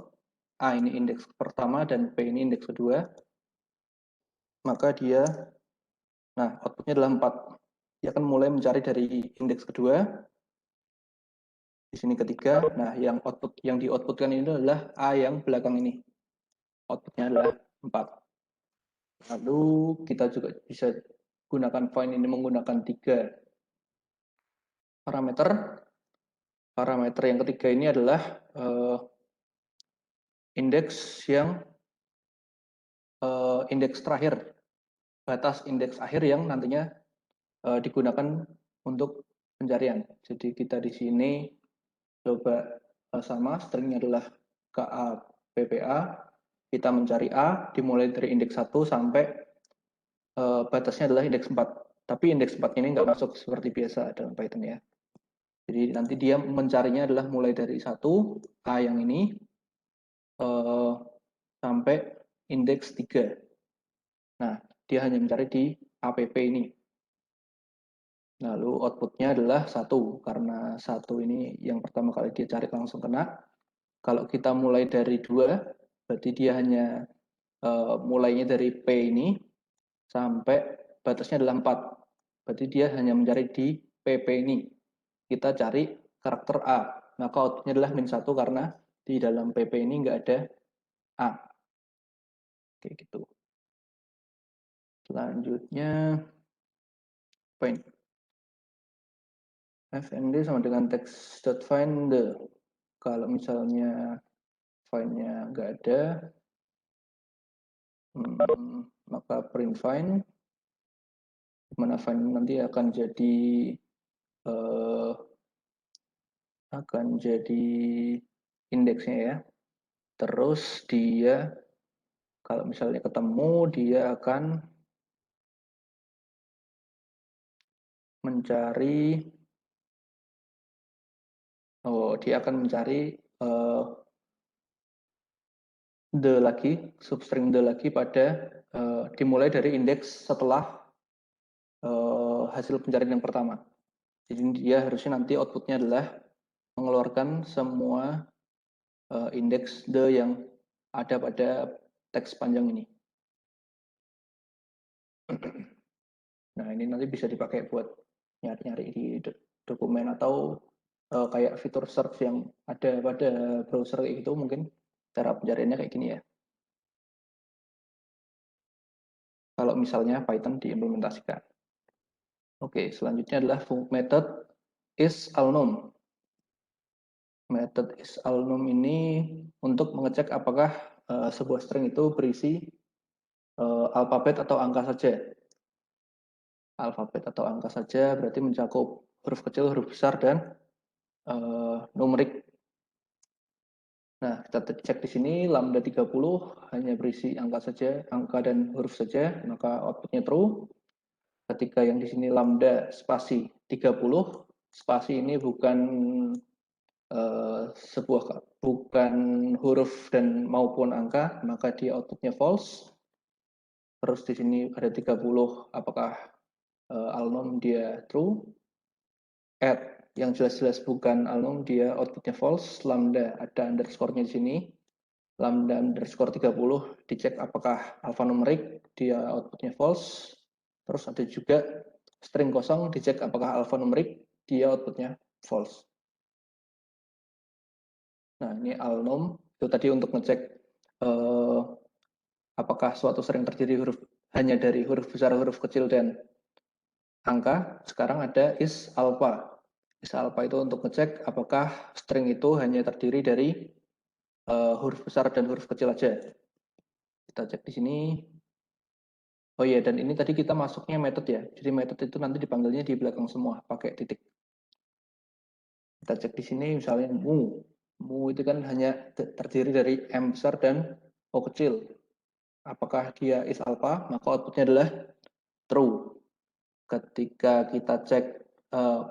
A ini indeks pertama, dan P ini indeks kedua. Maka dia, nah outputnya adalah 4. Dia akan mulai mencari dari indeks kedua, di sini ketiga. Nah, yang di outputkan ini adalah A yang belakang ini. Outputnya adalah 4. Lalu kita juga bisa gunakan find ini menggunakan 3 parameter. Parameter yang ketiga ini adalah indeks yang indeks terakhir, batas indeks akhir yang nantinya digunakan untuk pencarian. Jadi kita di sini coba sama, stringnya adalah KA PPA, kita mencari A dimulai dari indeks 1 sampai batasnya adalah indeks 4. Tapi indeks 4 ini nggak masuk seperti biasa dalam Python ya. Jadi nanti dia mencarinya adalah mulai dari 1, A yang ini, sampai indeks 3. Nah, dia hanya mencari di APP ini. Lalu outputnya adalah 1, karena 1 ini yang pertama kali dia cari langsung kena. Kalau kita mulai dari 2, berarti dia hanya mulainya dari P ini sampai batasnya adalah 4. Berarti dia hanya mencari di PP ini. Kita cari karakter A. Maka outputnya adalah -1 karena di dalam PP ini nggak ada A. Kayak gitu. Selanjutnya, find. Fnd sama dengan text.find. Kalau misalnya find-nya nggak ada, maka print find, mana find nanti akan jadi indeksnya ya. Terus dia kalau misalnya ketemu, dia akan mencari, the lagi, substring the lagi pada dimulai dari indeks setelah hasil pencarian yang pertama. Jadi dia harusnya nanti outputnya adalah mengeluarkan semua indeks the yang ada pada teks panjang ini. Nah, ini nanti bisa dipakai buat nyari-nyari di dokumen atau kayak fitur search yang ada pada browser kayak gitu, mungkin cara pencariannya kayak gini ya. Kalau misalnya Python diimplementasikan. Oke, selanjutnya adalah method isAlnum. Method isAlnum ini untuk mengecek apakah sebuah string itu berisi alfabet atau angka saja. Alfabet atau angka saja berarti mencakup huruf kecil, huruf besar, dan numerik. Nah, kita cek di sini lambda 30 hanya berisi angka saja, angka dan huruf saja, maka outputnya true. Ketika yang di sini lambda spasi 30, spasi ini bukan bukan huruf dan maupun angka, maka dia outputnya false. Terus di sini ada 30, apakah alnum dia true. Add yang jelas-jelas bukan alnum, dia outputnya false. Lambda ada underscore-nya di sini. Lambda underscore 30 dicek apakah alphanumerik, dia outputnya false. Terus ada juga string kosong, dicek apakah alphanumerik, dia outputnya false. Nah, ini alnum itu tadi untuk ngecek apakah suatu string terdiri hanya dari huruf besar, huruf kecil, dan angka. Sekarang ada is alpha. Is alpha itu untuk ngecek apakah string itu hanya terdiri dari huruf besar dan huruf kecil aja. Kita cek di sini. Oh iya, dan ini tadi kita masuknya method ya. Jadi method itu nanti dipanggilnya di belakang semua pakai titik. Kita cek di sini misalnya mu. Mu itu kan hanya terdiri dari M besar dan O kecil. Apakah dia is alpha? Maka outputnya adalah true. Ketika kita cek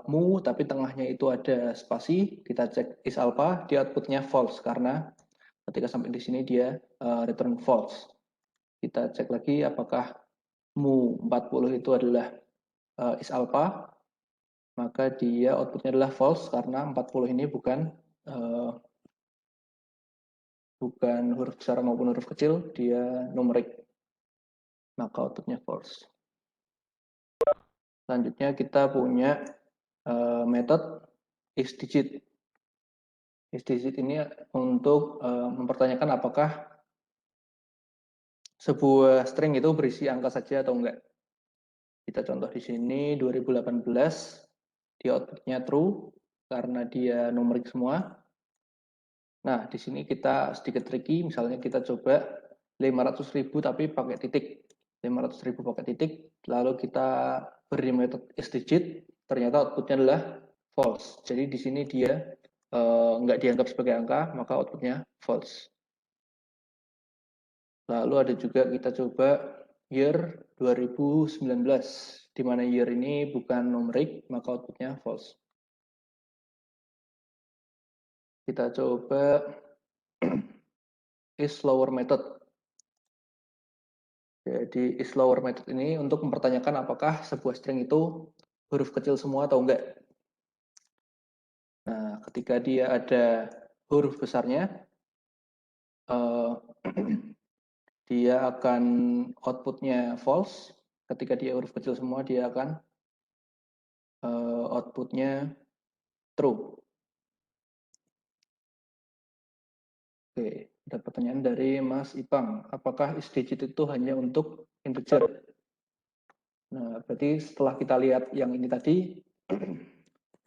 mu tapi tengahnya itu ada spasi, kita cek is alpha, dia outputnya false karena ketika sampai di sini dia return false. Kita cek lagi apakah mu 40 itu adalah is alpha, maka dia outputnya adalah false karena 40 ini bukan huruf besar maupun huruf kecil, dia numerik, maka outputnya false. Selanjutnya kita punya metode isDigit. IsDigit ini untuk mempertanyakan apakah sebuah string itu berisi angka saja atau enggak. Kita contoh di sini 2018, dia outputnya true karena dia numerik semua. Nah, di sini kita sedikit tricky, misalnya kita coba 500.000 tapi pakai titik. 500.000 pakai titik, lalu kita beri metode isDigit, ternyata outputnya adalah false. Jadi di sini dia nggak dianggap sebagai angka, maka outputnya false. Lalu ada juga kita coba year 2019, di mana year ini bukan numerik, maka outputnya false. Kita coba isLower method. Jadi isLower method ini untuk mempertanyakan apakah sebuah string itu huruf kecil semua atau enggak. Nah, ketika dia ada huruf besarnya, dia akan outputnya false. Ketika dia huruf kecil semua, dia akan outputnya true. Oke, ada pertanyaan dari Mas Ipang. Apakah isDigit itu hanya untuk integer? Nah, berarti setelah kita lihat yang ini tadi,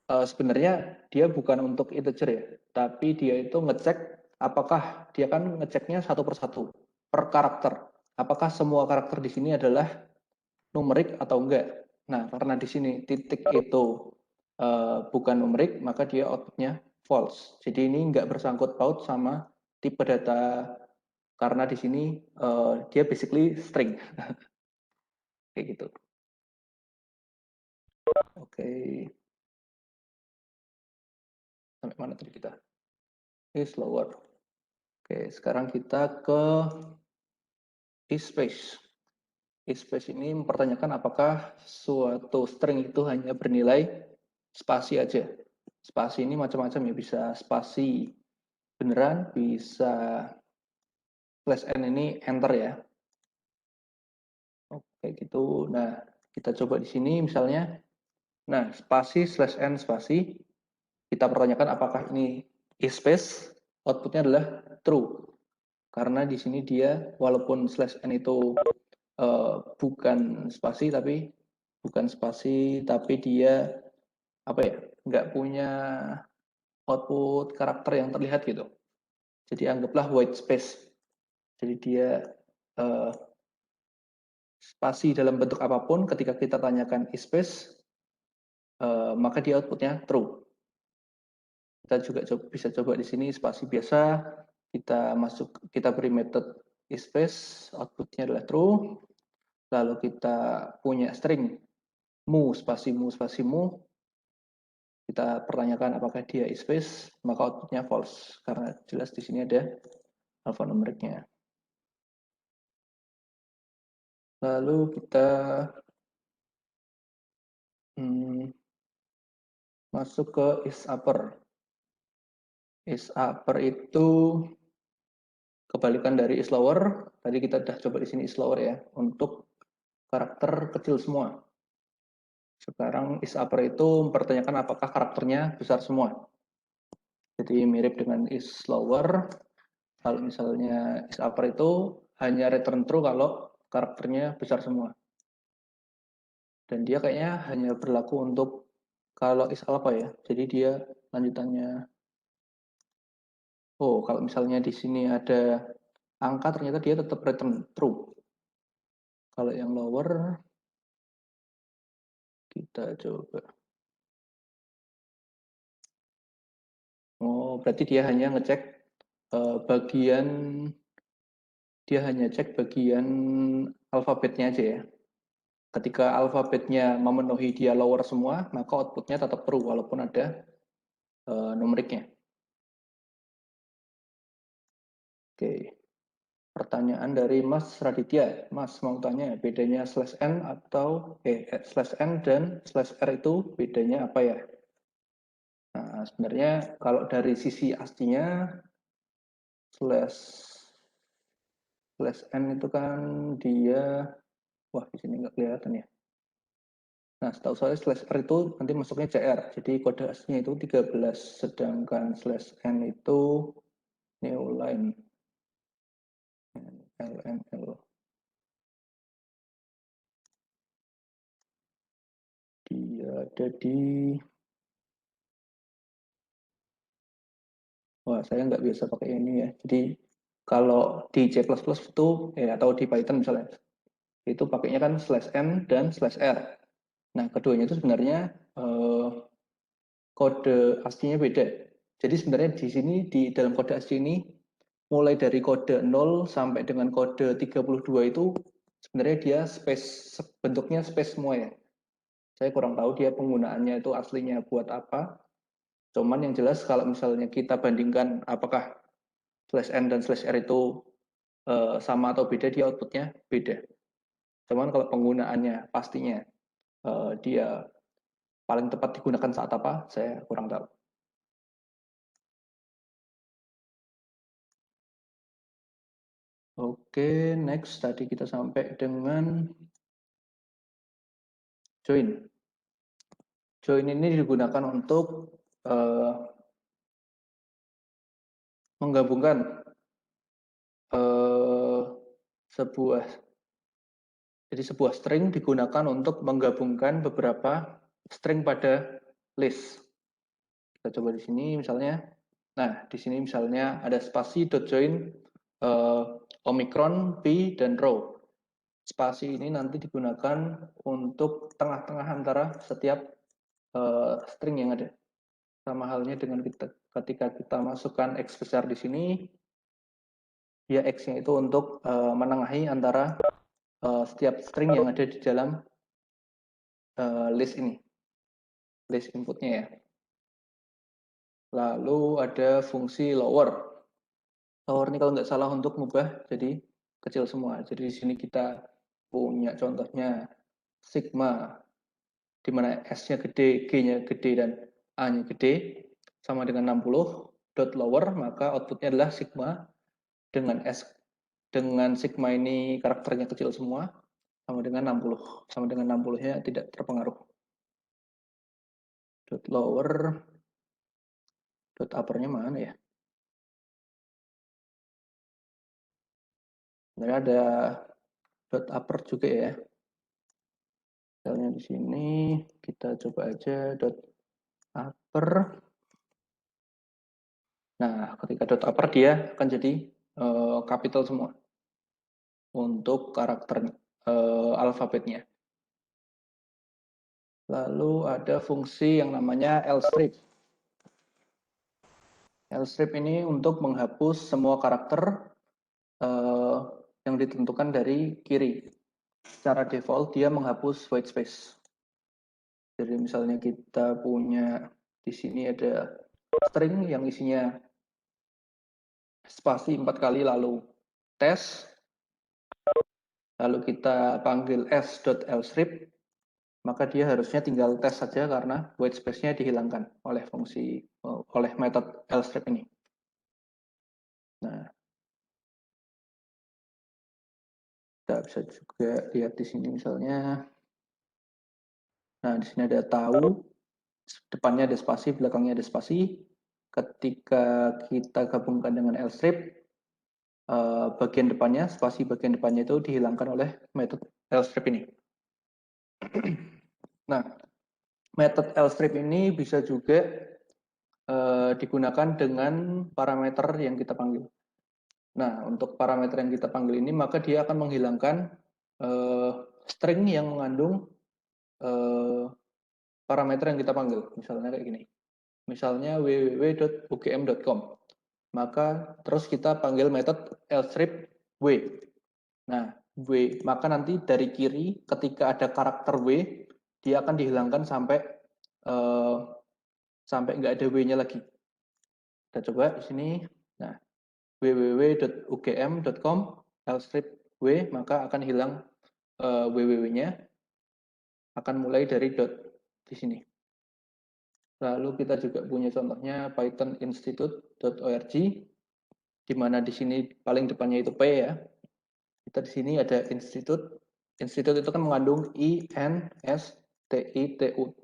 sebenarnya dia bukan untuk integer ya, tapi dia itu ngecek apakah dia kan ngeceknya satu persatu per karakter. Apakah semua karakter di sini adalah numerik atau enggak? Nah, karena di sini titik itu bukan numerik, maka dia outputnya false. Jadi ini enggak bersangkut paut sama tipe data karena di sini dia basically string. Kayak gitu. Oke. Sampai mana tadi kita? Slower. Oke, sekarang kita ke isSpace. isSpace ini mempertanyakan apakah suatu string itu hanya bernilai spasi aja. Spasi ini macam-macam ya, bisa spasi beneran, bisa slash n ini enter ya. Oke gitu. Nah, kita coba di sini misalnya. Nah, spasi slash n spasi. Kita pertanyakan apakah ini isSpace, outputnya adalah true. Karena di sini dia walaupun slash n itu bukan spasi tapi dia apa ya, nggak punya output karakter yang terlihat gitu. Jadi anggaplah white space. Jadi dia spasi dalam bentuk apapun ketika kita tanyakan isSpace, maka dia outputnya true. Kita juga bisa coba di sini spasi biasa, kita beri metode isSpace, outputnya adalah true. Lalu kita punya string mu spasi mu, kita pertanyakan apakah dia isSpace, maka outputnya false karena jelas di sini ada alfanumeriknya. Lalu kita masuk ke isUpper. isUpper itu kebalikan dari isLower. Tadi kita sudah coba di sini isLower ya, untuk karakter kecil semua. Sekarang isUpper itu mempertanyakan apakah karakternya besar semua. Jadi mirip dengan isLower. Kalau misalnya isUpper itu hanya return true kalau karakternya besar semua. Dan dia kayaknya hanya berlaku untuk kalau isAlpha ya. Jadi dia lanjutannya, oh kalau misalnya di sini ada angka ternyata dia tetap return true. Kalau yang lower kita coba. Oh, berarti dia hanya ngecek bagian, dia hanya cek bagian alfabetnya aja ya. Ketika alfabetnya memenuhi dia lower semua, maka outputnya tetap true walaupun ada numeriknya. Oke, pertanyaan dari Mas Raditya. Mas mau tanya bedanya slash n atau slash n dan slash r itu bedanya apa ya? Nah, sebenarnya kalau dari sisi aslinya slash slash n itu kan dia, wah di sini nggak kelihatan ya. Nah, setahu saya slash r itu nanti masuknya cr, jadi kode aslinya itu 13, sedangkan slash n itu new line LNL. Dia ada di, wah saya nggak biasa pakai ini ya. Jadi kalau di C++ itu atau di Python misalnya, itu pakainya kan slash n dan slash r. Nah, keduanya itu sebenarnya kode aslinya beda. Jadi sebenarnya di sini di dalam kode asli ini mulai dari kode 0 sampai dengan kode 32 itu sebenarnya dia space, bentuknya space semua ya. Saya kurang tahu dia penggunaannya itu aslinya buat apa. Cuman yang jelas kalau misalnya kita bandingkan apakah slash n dan slash r itu sama atau beda, dia outputnya beda. Cuman kalau penggunaannya pastinya dia paling tepat digunakan saat apa, saya kurang tahu. Oke, next tadi kita sampai dengan join. Join ini digunakan untuk menggabungkan eh, sebuah, jadi sebuah string digunakan untuk menggabungkan beberapa string pada list. Kita coba di sini misalnya. Nah, di sini misalnya ada spasi dot join omicron, p, dan row. Spasi ini nanti digunakan untuk tengah-tengah antara setiap string yang ada. Sama halnya dengan ketika kita masukkan X besar di sini, dia X-nya itu untuk menengahi antara setiap string yang ada di dalam list ini, list inputnya ya. Lalu ada fungsi lower. Lower ini kalau nggak salah untuk mengubah jadi kecil semua. Jadi di sini kita punya contohnya sigma, di mana S-nya gede, G-nya gede, dan A-nya gede, sama dengan 60, dot lower, maka outputnya adalah sigma dengan S, dengan sigma ini karakternya kecil semua, sama dengan 60. Sama dengan 60-nya tidak terpengaruh. Dot lower, dot upper-nya mana ya? Sebenarnya ada dot upper juga ya. Misalnya di sini kita coba aja dot upper. Nah, ketika dot upper dia akan jadi capital semua untuk karakter alfabetnya. Lalu ada fungsi yang namanya lstrip. Lstrip ini untuk menghapus semua karakter yang ditentukan dari kiri. Secara default dia menghapus white space. Jadi misalnya kita punya di sini ada string yang isinya spasi 4 kali lalu tes, lalu kita panggil s.lstrip, maka dia harusnya tinggal tes saja karena white space-nya dihilangkan oleh fungsi, oleh metode lstrip ini. Nah, kita bisa juga lihat di sini misalnya, nah di sini ada tahu, depannya ada spasi, belakangnya ada spasi. Ketika kita gabungkan dengan lstrip, bagian depannya, spasi bagian depannya itu dihilangkan oleh metode lstrip ini. Nah, metode lstrip ini bisa juga digunakan dengan parameter yang kita panggil. Nah, untuk parameter yang kita panggil ini, maka dia akan menghilangkan string yang mengandung parameter yang kita panggil. Misalnya kayak gini. misalnya www.ugm.com. Maka terus kita panggil metode lstrip w. Nah, w, maka nanti dari kiri ketika ada karakter w, dia akan dihilangkan sampai nggak ada w-nya lagi. Kita coba di sini. Nah, www.ugm.com lstrip w, maka akan hilang www-nya, akan mulai dari dot di sini. Lalu kita juga punya contohnya pythoninstitute.org, di mana di sini paling depannya itu P ya. Kita di sini ada institut. Institut itu kan mengandung I, N, S, T, I, T, U,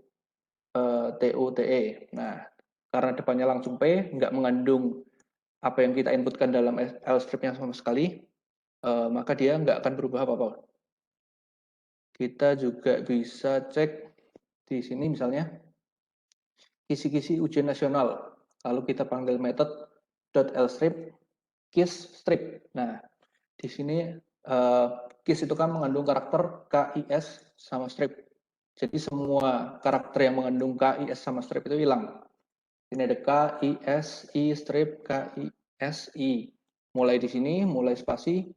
T, U, T, E. Nah, karena depannya langsung P, nggak mengandung apa yang kita inputkan dalam lstrip-nya sama sekali, maka dia nggak akan berubah apa-apa. Kita juga bisa cek di sini misalnya kisi-kisi ujian nasional. Lalu kita panggil metode .lstrip KIS-strip. Nah, di sini KIS itu kan mengandung karakter KIS sama strip. Jadi semua karakter yang mengandung KIS sama strip itu hilang. Ini ada KIS, I strip, KIS, I. Mulai di sini, mulai spasi,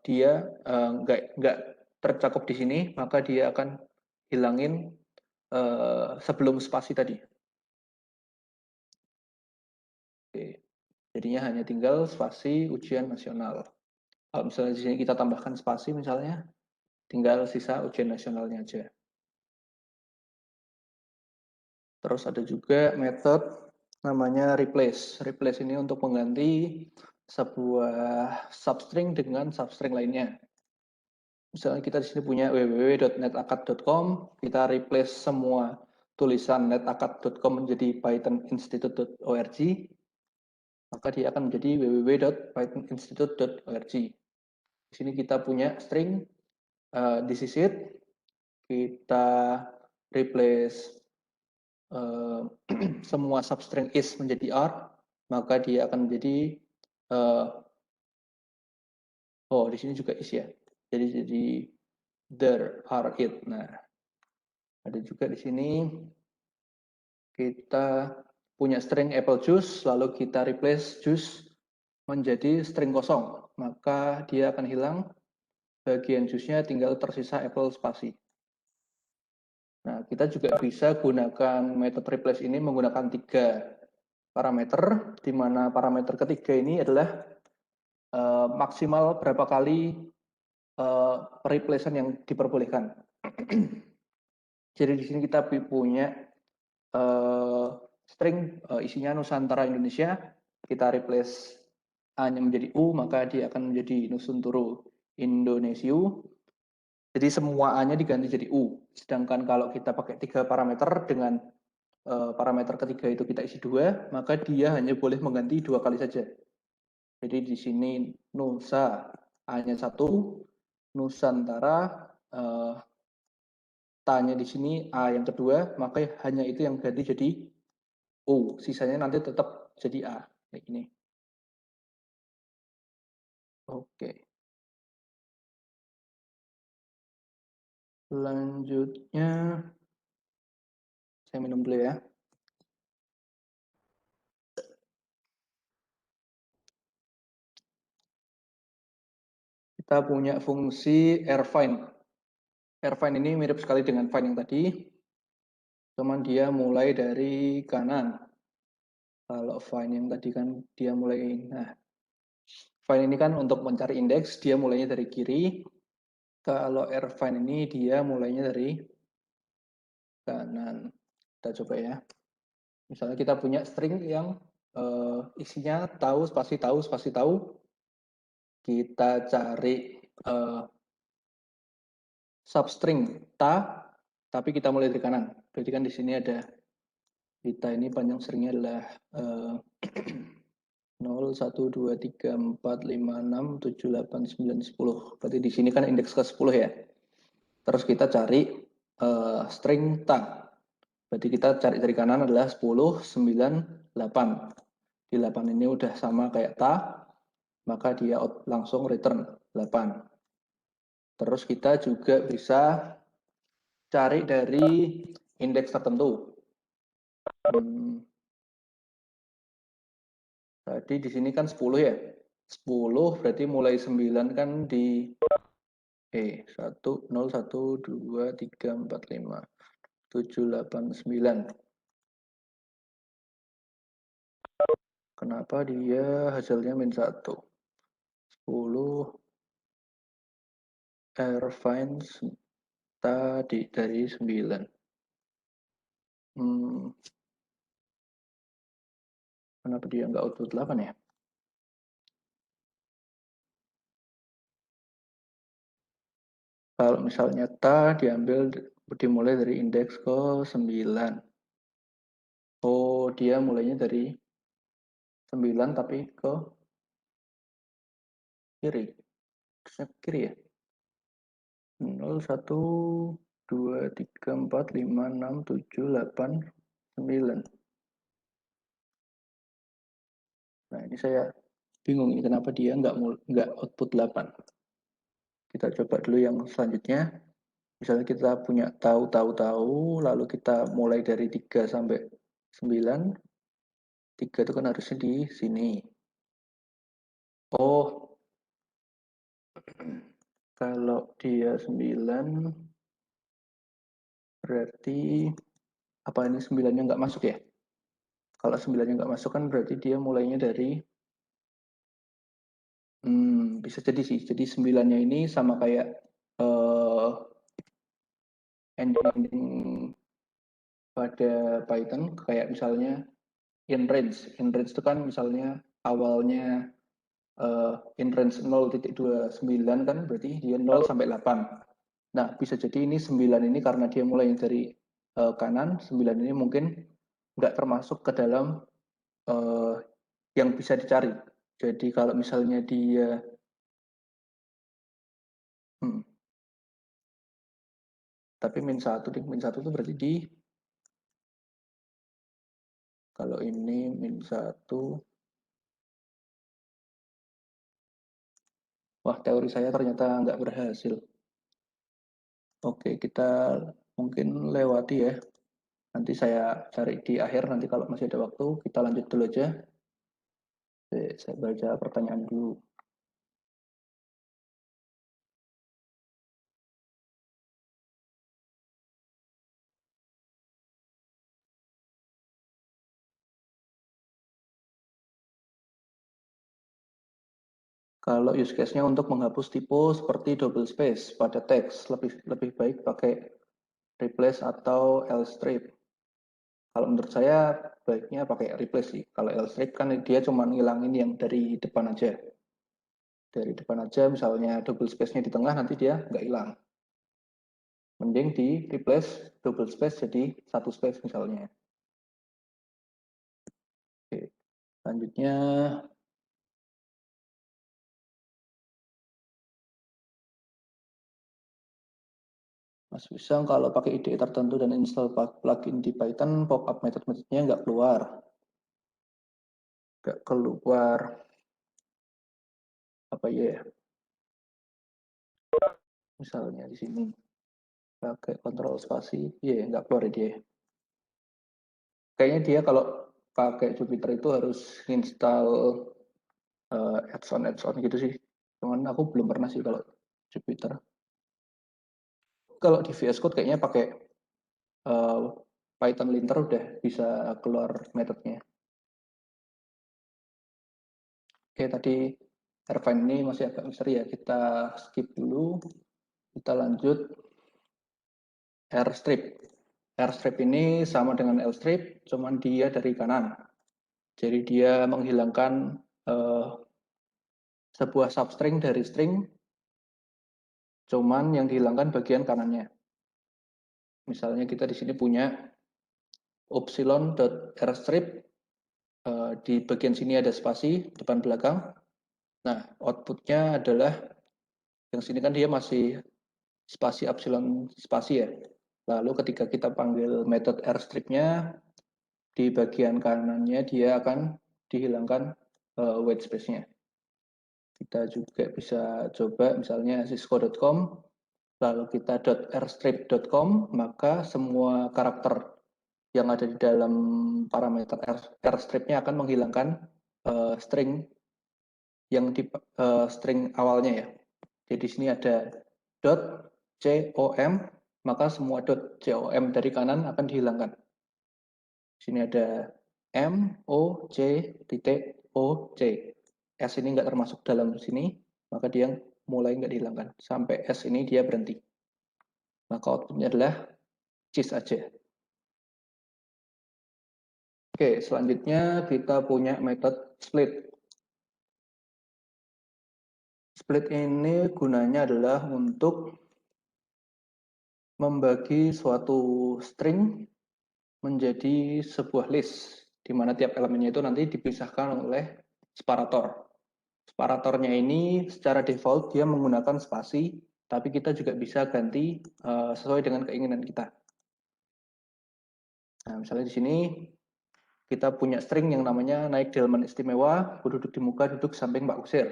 dia nggak tercakup di sini, maka dia akan hilangin sebelum spasi tadi. Oke. Jadinya hanya tinggal spasi ujian nasional. Kalau misalnya di sini kita tambahkan spasi misalnya, tinggal sisa ujian nasionalnya aja. Terus ada juga metode namanya replace. Replace ini untuk mengganti sebuah substring dengan substring lainnya. Misalnya kita di sini punya www.netakad.com, kita replace semua tulisan netakad.com menjadi pythoninstitute.org, maka dia akan menjadi www.pythoninstitute.org. Di sini kita punya string, this is it, kita replace semua substring is menjadi r, maka dia akan menjadi oh di sini juga is ya, jadi there are it. Nah, ada juga di sini kita punya string apple juice, lalu kita replace juice menjadi string kosong, maka dia akan hilang bagian juice-nya, tinggal tersisa apple spasi. Nah, kita juga bisa gunakan metode replace ini menggunakan 3 parameter, di mana parameter ketiga ini adalah maksimal berapa kali replacean yang diperbolehkan. Jadi di sini kita punya string isinya Nusantara Indonesia, kita replace A-nya menjadi U, maka dia akan menjadi Nusunturu Indonesiu. Jadi semua A-nya diganti jadi U. Sedangkan kalau kita pakai 3 parameter dengan parameter ketiga itu kita isi 2, maka dia hanya boleh mengganti 2 kali saja. Jadi di sini Nusa A-nya 1, Nusantara T-nya di sini A yang kedua, maka hanya itu yang ganti jadi U. Sisanya nanti tetap jadi A. Kayak gini. Oke. Selanjutnya, saya minum dulu ya. Kita punya fungsi rfind. Rfind ini mirip sekali dengan find yang tadi, cuman dia mulai dari kanan. Kalau find yang tadi kan dia mulai, nah, find ini kan untuk mencari indeks, dia mulainya dari kiri. Kalau rfind ini dia mulainya dari kanan. Kita coba ya. Misalnya kita punya string yang isinya tahu, spasi tahu, spasi tahu. Kita cari substring ta, tapi kita mulai dari kanan. Berarti kan di sini ada kita ini panjang stringnya adalah 0, 1, 2, 3, 4, 5, 6, 7, 8, 9, 10. Berarti di sini kan indeks ke-10 ya. Terus kita cari string ta. Berarti kita cari dari kanan adalah 10, 9, 8. Di 8 ini udah sama kayak ta, maka dia langsung return 8. Terus kita juga bisa cari dari indeks tertentu. Tadi di sini kan 10 ya. 10 berarti mulai 9 kan di 1, 0, 1, 2, 3, 4, 5, 7, 8, 9. Kenapa dia hasilnya -1? 10 Irvine tadi dari 9. Kenapa dia nggak output 8 ya? Kalau misalnya ta dimulai dari indeks ke 9. Oh, dia mulainya dari 9 tapi ke kiri. Terusnya ke kiri ya? 0, 1, 2, 3, 4, 5, 6, 7, 8, 9. Nah, ini saya bingung ini kenapa dia nggak output 8. Kita coba dulu yang selanjutnya. Misalnya kita punya tahu, lalu kita mulai dari 3 sampai 9. 3 itu kan harusnya di sini. Oh, kalau dia 9, berarti apa ini 9-nya nggak masuk ya? Kalau 9-nya nggak masuk kan berarti dia mulainya dari bisa jadi sih. Jadi 9-nya ini sama kayak ending pada Python, kayak misalnya in range. In range itu kan misalnya awalnya in range 0.29 kan berarti dia 0 sampai 8. Nah, bisa jadi ini 9 ini karena dia mulai dari kanan, 9 ini mungkin nggak termasuk ke dalam yang bisa dicari. Jadi kalau misalnya dia tapi -1 itu berarti di kalau ini -1. Wah, teori saya ternyata nggak berhasil. Oke, kita mungkin lewati ya. Nanti saya cari di akhir, nanti kalau masih ada waktu, kita lanjut dulu aja. Oke, saya baca pertanyaan dulu. Kalau use case-nya untuk menghapus typo seperti double space pada teks, lebih baik pakai replace atau lstrip. Kalau menurut saya baiknya pakai replace sih. Kalau lstrip kan dia cuma ngilangin yang dari depan aja. Dari depan aja, misalnya double space-nya di tengah, nanti dia nggak hilang. Mending di replace double space jadi satu space misalnya. Oke. Selanjutnya, Mas Wisang, kalau pakai IDE tertentu dan install plugin di Python, pop-up method-methodnya nggak keluar. Nggak keluar. Apa ya? Misalnya di sini. Pakai kontrol spasi. Iya, nggak keluar dia. Kayaknya dia kalau pakai Jupyter itu harus install add-on gitu sih. Cuman aku belum pernah sih kalau Jupyter. Kalau di VS Code kayaknya pakai Python linter udah bisa keluar metodenya. Oke, tadi Irvine ini masih agak misteri ya. Kita skip dulu. Kita lanjut Rstrip. Rstrip ini sama dengan Lstrip, cuman dia dari kanan. Jadi dia menghilangkan sebuah substring dari string, cuman yang dihilangkan bagian kanannya. Misalnya kita di sini punya epsilon.rstrip, di bagian sini ada spasi depan belakang. Nah, outputnya adalah yang sini kan dia masih spasi epsilon spasi ya. Lalu ketika kita panggil metode rstrip-nya, di bagian kanannya dia akan dihilangkan white space-nya. Kita juga bisa coba misalnya cisco.com, lalu kita .rstrip.com, maka semua karakter yang ada di dalam parameter rstrip-nya akan menghilangkan string yang di string awalnya ya. Jadi di sini ada .com, maka semua .com dari kanan akan dihilangkan. Di sini ada moc titik oc. S ini nggak termasuk dalam sini, maka dia mulai nggak dihilangkan. Sampai S ini dia berhenti. Maka outputnya adalah cheese aja. Oke, selanjutnya kita punya metode split. Split ini gunanya adalah untuk membagi suatu string menjadi sebuah list, di mana tiap elemennya itu nanti dipisahkan oleh separator. Separatornya ini secara default dia menggunakan spasi, tapi kita juga bisa ganti sesuai dengan keinginan kita. Nah, misalnya di sini kita punya string yang namanya naik delman istimewa, duduk di muka, duduk samping Pak Kusir.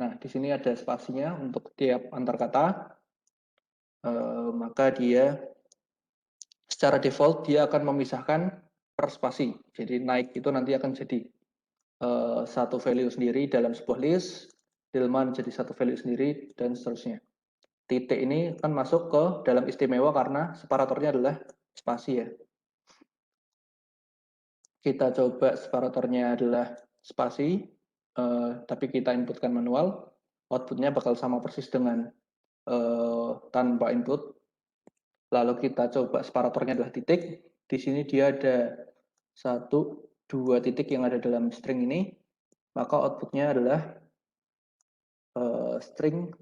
Nah, di sini ada spasinya untuk tiap antar kata, maka dia secara default dia akan memisahkan per spasi. Jadi naik itu nanti akan jadi satu value sendiri dalam sebuah list, delman jadi satu value sendiri, dan seterusnya. Titik ini akan masuk ke dalam istimewa karena separatornya adalah spasi ya. Kita coba separatornya adalah spasi, tapi kita inputkan manual, outputnya bakal sama persis dengan tanpa input. Lalu kita coba separatornya adalah titik. Di sini dia ada 1, 2 titik yang ada dalam string ini, maka outputnya adalah string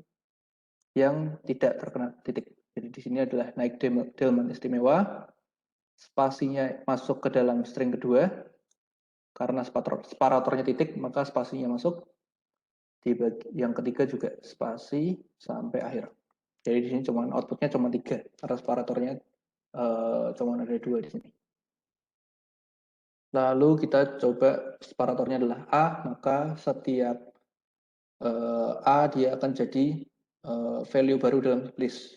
yang tidak terkena titik. Jadi di sini adalah naik delman istimewa, spasinya masuk ke dalam string kedua, karena separatornya titik, maka spasinya masuk. Di yang ketiga juga spasi sampai akhir. Jadi di sini outputnya cuma 3, karena separatornya cuma ada 2 di sini. Lalu kita coba separatornya adalah A, maka setiap A dia akan jadi value baru dalam list.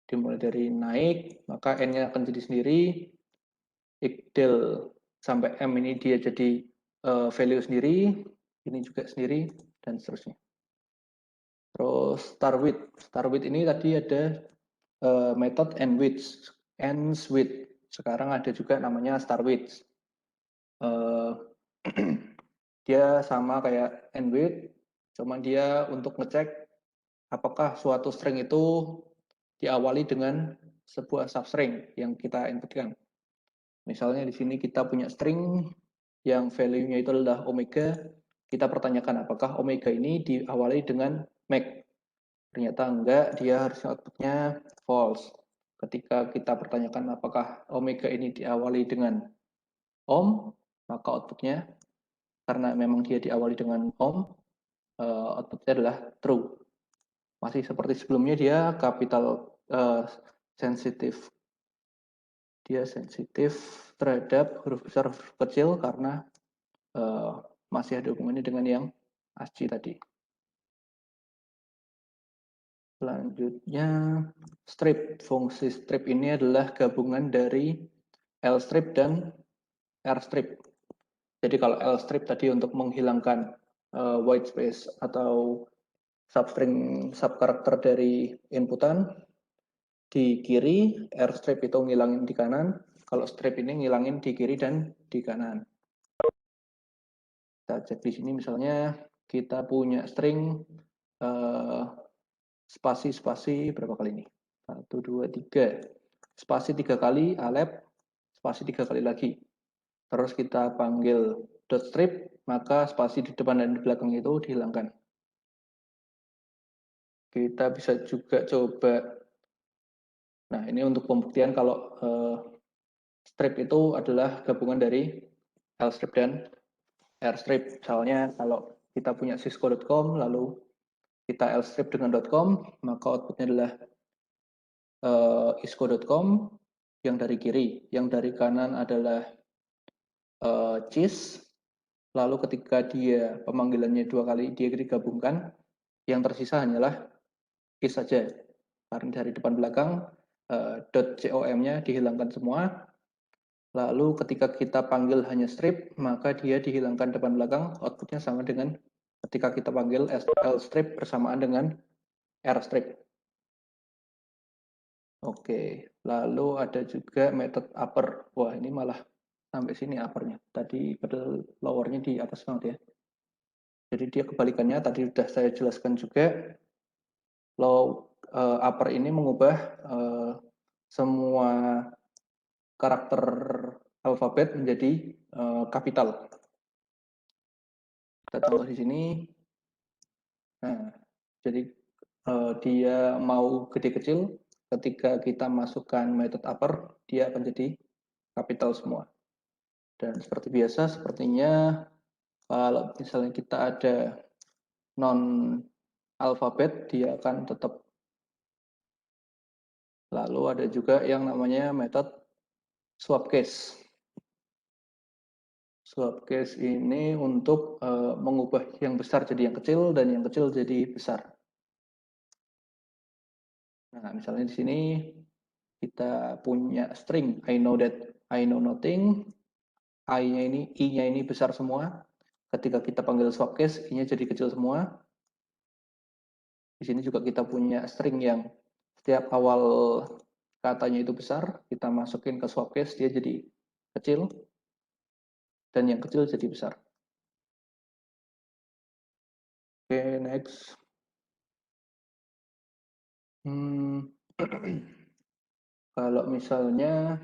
Dimulai dari naik, maka N-nya akan jadi sendiri, del sampai M ini dia jadi value sendiri, ini juga sendiri, dan seterusnya. Terus start with ini tadi ada method ends with. Sekarang ada juga namanya start with. Dia sama kayak end with, cuman dia untuk ngecek apakah suatu string itu diawali dengan sebuah substring yang kita inputkan. Misalnya di sini kita punya string yang value-nya itu adalah omega, kita pertanyakan apakah omega ini diawali dengan mac. Ternyata enggak, dia harusnya outputnya false. Ketika kita pertanyakan apakah omega ini diawali dengan ohm, maka outputnya karena memang dia diawali dengan ohm, outputnya adalah true. Masih seperti sebelumnya, dia capital sensitif. Dia sensitif terhadap huruf besar, huruf kecil karena masih ada hubungannya dengan yang ASCII tadi. Selanjutnya, strip. Fungsi strip ini adalah gabungan dari lstrip dan rstrip. Jadi kalau lstrip tadi untuk menghilangkan white space atau substring subkarakter dari inputan, di kiri, rstrip itu ngilangin di kanan, kalau strip ini ngilangin di kiri dan di kanan. Kita cek di sini misalnya kita punya string spasi berapa kali ini? 1, 2, 3. Spasi 3 kali, alep, spasi 3 kali lagi. Terus kita panggil dot strip, maka spasi di depan dan di belakang itu dihilangkan. Kita bisa juga coba, nah ini untuk pembuktian kalau strip itu adalah gabungan dari lstrip dan rstrip. Misalnya kalau kita punya cisco.com, lalu kita lstrip dengan .com, maka outputnya adalah isco.com yang dari kiri, yang dari kanan adalah cheese. Lalu ketika dia pemanggilannya 2 kali, dia digabungkan, yang tersisa hanyalah is saja. Karena dari depan belakang .com-nya dihilangkan semua, Lalu ketika kita panggil hanya strip, maka dia dihilangkan depan belakang, outputnya sama dengan ketika kita panggil L strip bersamaan dengan R strip. Oke, lalu ada juga method upper. Wah, ini malah sampai sini uppernya. Tadi padahal lowernya di atas banget ya. Jadi dia kebalikannya, tadi sudah saya jelaskan juga. Upper ini mengubah semua karakter alfabet menjadi kapital. Kita contoh di sini. Nah, jadi dia mau gede kecil, ketika kita masukkan method upper, dia akan jadi kapital semua. Dan seperti biasa, sepertinya kalau misalnya kita ada non alfabet, dia akan tetap. Lalu ada juga yang namanya method swap case. Swap case ini untuk mengubah yang besar jadi yang kecil dan yang kecil jadi besar. Nah, misalnya di sini kita punya string I know that I know nothing, I-nya ini besar semua. Ketika kita panggil swap case, I-nya jadi kecil semua. Di sini juga kita punya string yang setiap awal katanya itu besar, kita masukin ke swap case, dia jadi kecil, dan yang kecil jadi besar. Oke, next. Kalau misalnya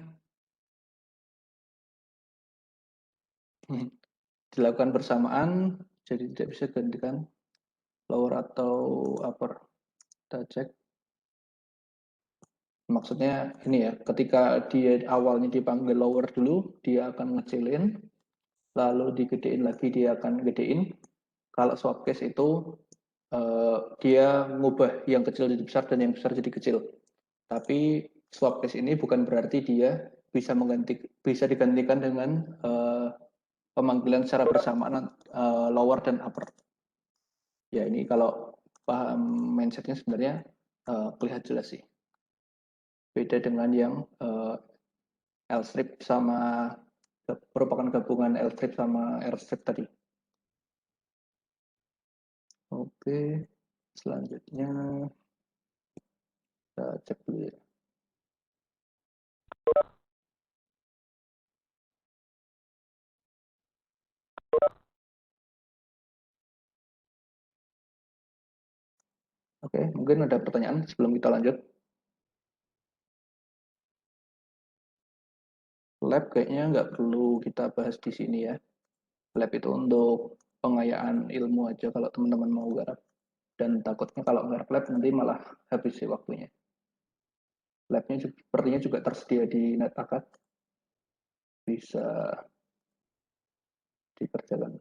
dilakukan bersamaan, jadi tidak bisa gantikan lower atau upper. Kita cek. Maksudnya ini ya, ketika dia awalnya dipanggil lower dulu, dia akan ngecilin, lalu digedein lagi, dia akan gedein. Kalau swap case itu dia ngubah yang kecil jadi besar dan yang besar jadi kecil. Tapi swap case ini bukan berarti dia bisa digantikan dengan pemanggilan secara bersamaan lower dan upper. Ya ini kalau paham mindsetnya sebenarnya kelihatan jelas sih. Beda dengan yang L strip sama merupakan gabungan L strip sama R strip tadi. Oke, selanjutnya kita cek dulu ya. Oke, mungkin ada pertanyaan sebelum kita lanjut. Lab kayaknya nggak perlu kita bahas di sini ya. Lab itu untuk pengayaan ilmu aja kalau teman-teman mau garap. Dan takutnya kalau garap lab nanti malah habis sih waktunya. Labnya sepertinya juga tersedia di NetAcad. Bisa diperjalan.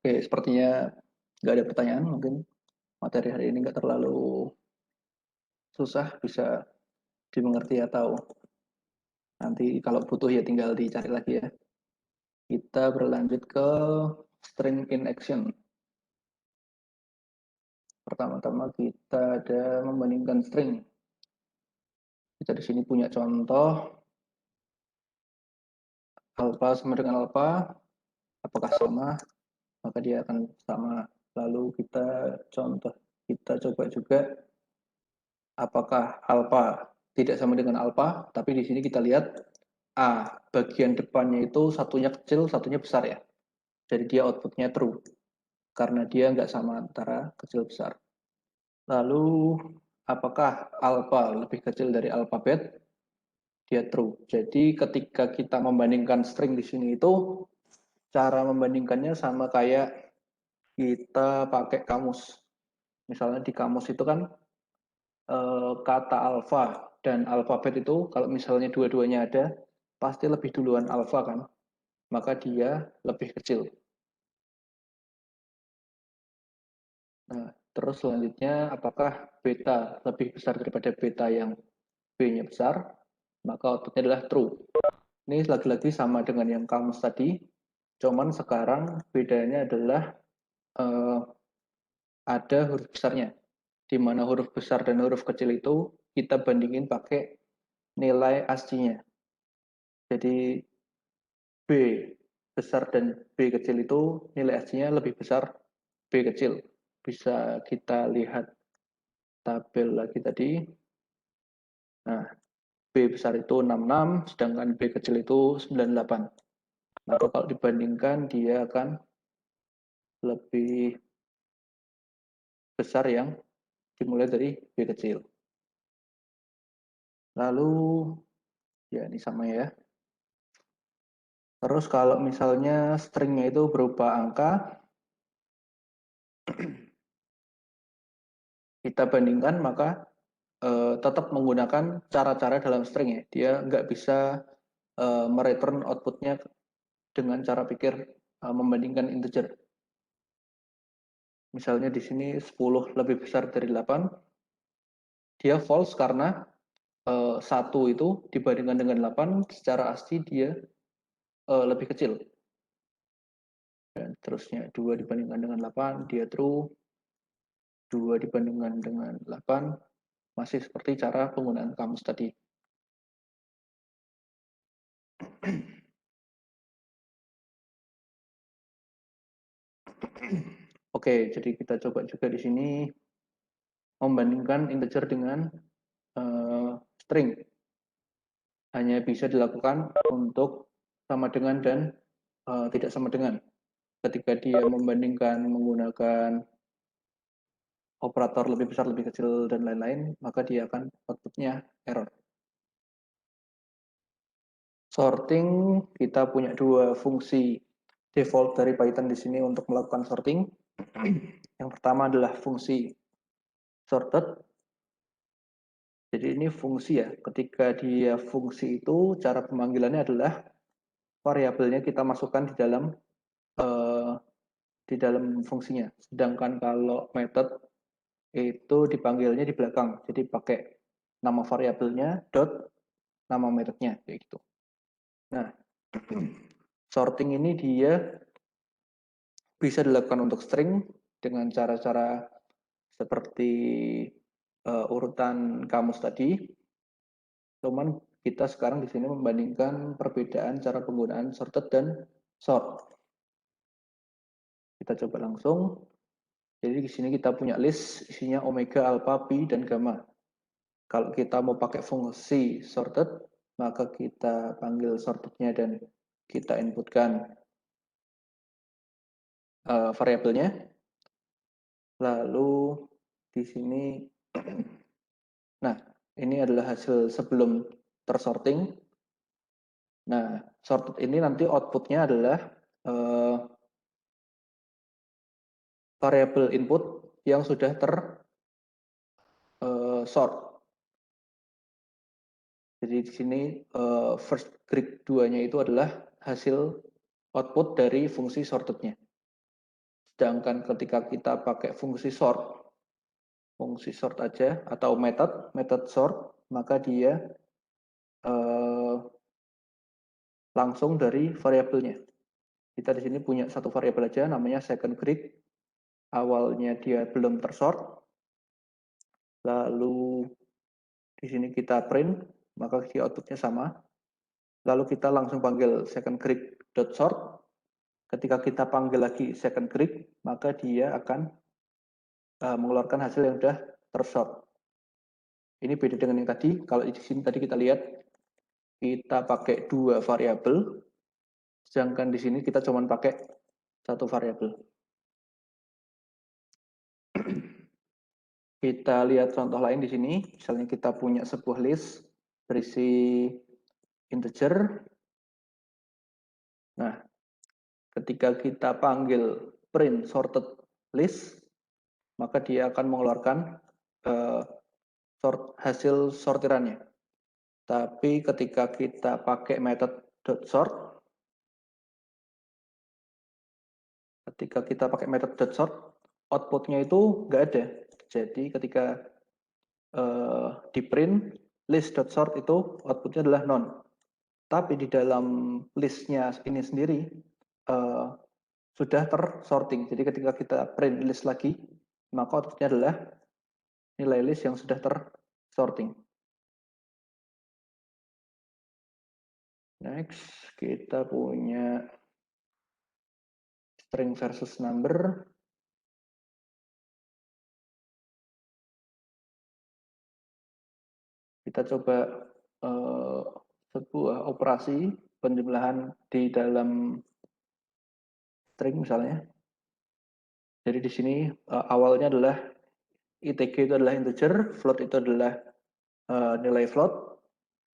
Oke, sepertinya nggak ada pertanyaan. Mungkin materi hari ini nggak terlalu susah, bisa dimengerti atau nanti kalau butuh ya tinggal dicari lagi ya. Kita berlanjut ke string in action. Pertama-tama kita ada membandingkan string. Kita di sini punya contoh alpha sama dengan alpha, apakah sama? Maka dia akan sama. Lalu kita coba juga apakah alpha tidak sama dengan alpha, tapi di sini kita lihat A, bagian depannya itu satunya kecil, satunya besar ya. Jadi dia outputnya true, karena dia nggak sama antara kecil besar. Lalu, apakah alpha lebih kecil dari alfabet? Dia true. Jadi ketika kita membandingkan string di sini itu, cara membandingkannya sama kayak kita pakai kamus. Misalnya di kamus itu kan kata alfa dan alfabet itu kalau misalnya dua-duanya ada, pasti lebih duluan alfa kan, maka dia lebih kecil. Nah, Terus selanjutnya, apakah beta lebih besar daripada beta yang B-nya besar, maka outputnya adalah true. Ini lagi-lagi sama dengan yang kamus tadi, cuman sekarang bedanya adalah ada huruf besarnya, di mana huruf besar dan huruf kecil itu kita bandingin pakai nilai ASCII-nya. Jadi B besar dan B kecil itu nilai ASCII-nya lebih besar B kecil. Bisa kita lihat tabel lagi tadi. Nah, B besar itu 66, sedangkan B kecil itu 98. Maka kalau dibandingkan, dia akan lebih besar yang dimulai dari B kecil. Lalu, ya ini sama ya. Terus kalau misalnya stringnya itu berupa angka, kita bandingkan, maka tetap menggunakan cara-cara dalam string ya. Dia nggak bisa mereturn outputnya dengan cara pikir membandingkan integer. Misalnya di sini 10 lebih besar dari 8, dia false karena 1 itu dibandingkan dengan 8 secara asli dia lebih kecil. Dan terusnya 2 dibandingkan dengan 8 dia true, 2 dibandingkan dengan 8 masih seperti cara penggunaan kamus tadi. Oke, jadi kita coba juga di sini membandingkan integer dengan string. Hanya bisa dilakukan untuk sama dengan dan tidak sama dengan. Ketika dia membandingkan menggunakan operator lebih besar, lebih kecil, dan lain-lain, maka dia akan outputnya error. Sorting, kita punya dua fungsi default dari Python di sini untuk melakukan sorting. Yang pertama adalah fungsi sorted. Jadi ini fungsi ya, ketika dia fungsi itu, cara pemanggilannya adalah variabelnya kita masukkan di dalam fungsinya. Sedangkan kalau method itu dipanggilnya di belakang, jadi pakai nama variabelnya dot nama metodenya kayak gitu. Nah, sorting ini dia bisa dilakukan untuk string dengan cara-cara seperti urutan kamus tadi. Cuman kita sekarang di sini membandingkan perbedaan cara penggunaan sorted dan sort. Kita coba langsung. Jadi di sini kita punya list isinya omega, alpha, pi, dan gamma. Kalau kita mau pakai fungsi sorted, maka kita panggil sortednya dan kita inputkan variabelnya. Lalu di sini, nah ini adalah hasil sebelum tersorting. Nah, sorted ini nanti outputnya adalah variabel input yang sudah sort. Jadi di sini first Greek 2-nya itu adalah hasil output dari fungsi sortednya. Sedangkan ketika kita pakai fungsi sort aja atau method sort, maka dia langsung dari variabelnya. Kita di sini punya satu variabel aja namanya second Greek. Awalnya dia belum tersort. Lalu di sini kita print, maka dia outputnya sama. Lalu kita langsung panggil second Greek dot sort. Ketika kita panggil lagi second Greek, maka dia akan mengeluarkan hasil yang sudah tersort. Ini beda dengan yang tadi. Kalau di sini tadi kita lihat kita pakai dua variabel, sedangkan di sini kita cuma pakai satu variabel. Kita lihat contoh lain di sini. Misalnya kita punya sebuah list berisi integer. Nah, ketika kita panggil print sorted list, maka dia akan mengeluarkan hasil sortirannya. Tapi ketika kita pakai method .sort, outputnya itu nggak ada. Jadi ketika di print list.sort itu outputnya adalah none. Tapi di dalam listnya ini sendiri uh, sudah tersorting. Jadi ketika kita print list lagi, maka outputnya adalah nilai list yang sudah tersorting. Next, kita punya string versus number. Kita coba sebuah operasi penjumlahan di dalam string misalnya. Jadi di sini awalnya adalah ITG itu adalah integer, float itu adalah nilai float.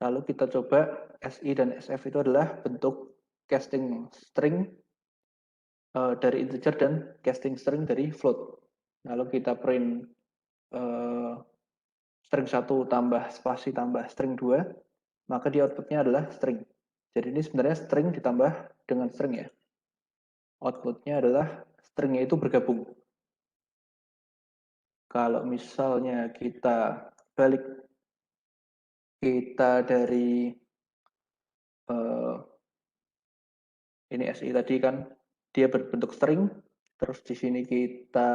Lalu kita coba SI dan SF itu adalah bentuk casting string dari integer dan casting string dari float. Lalu kita print string 1 tambah spasi tambah string 2, maka di outputnya adalah string. Jadi ini sebenarnya string ditambah dengan string ya. Outputnya adalah stringnya itu bergabung. Kalau misalnya kita balik kita dari ini SI tadi kan dia berbentuk string, terus di sini kita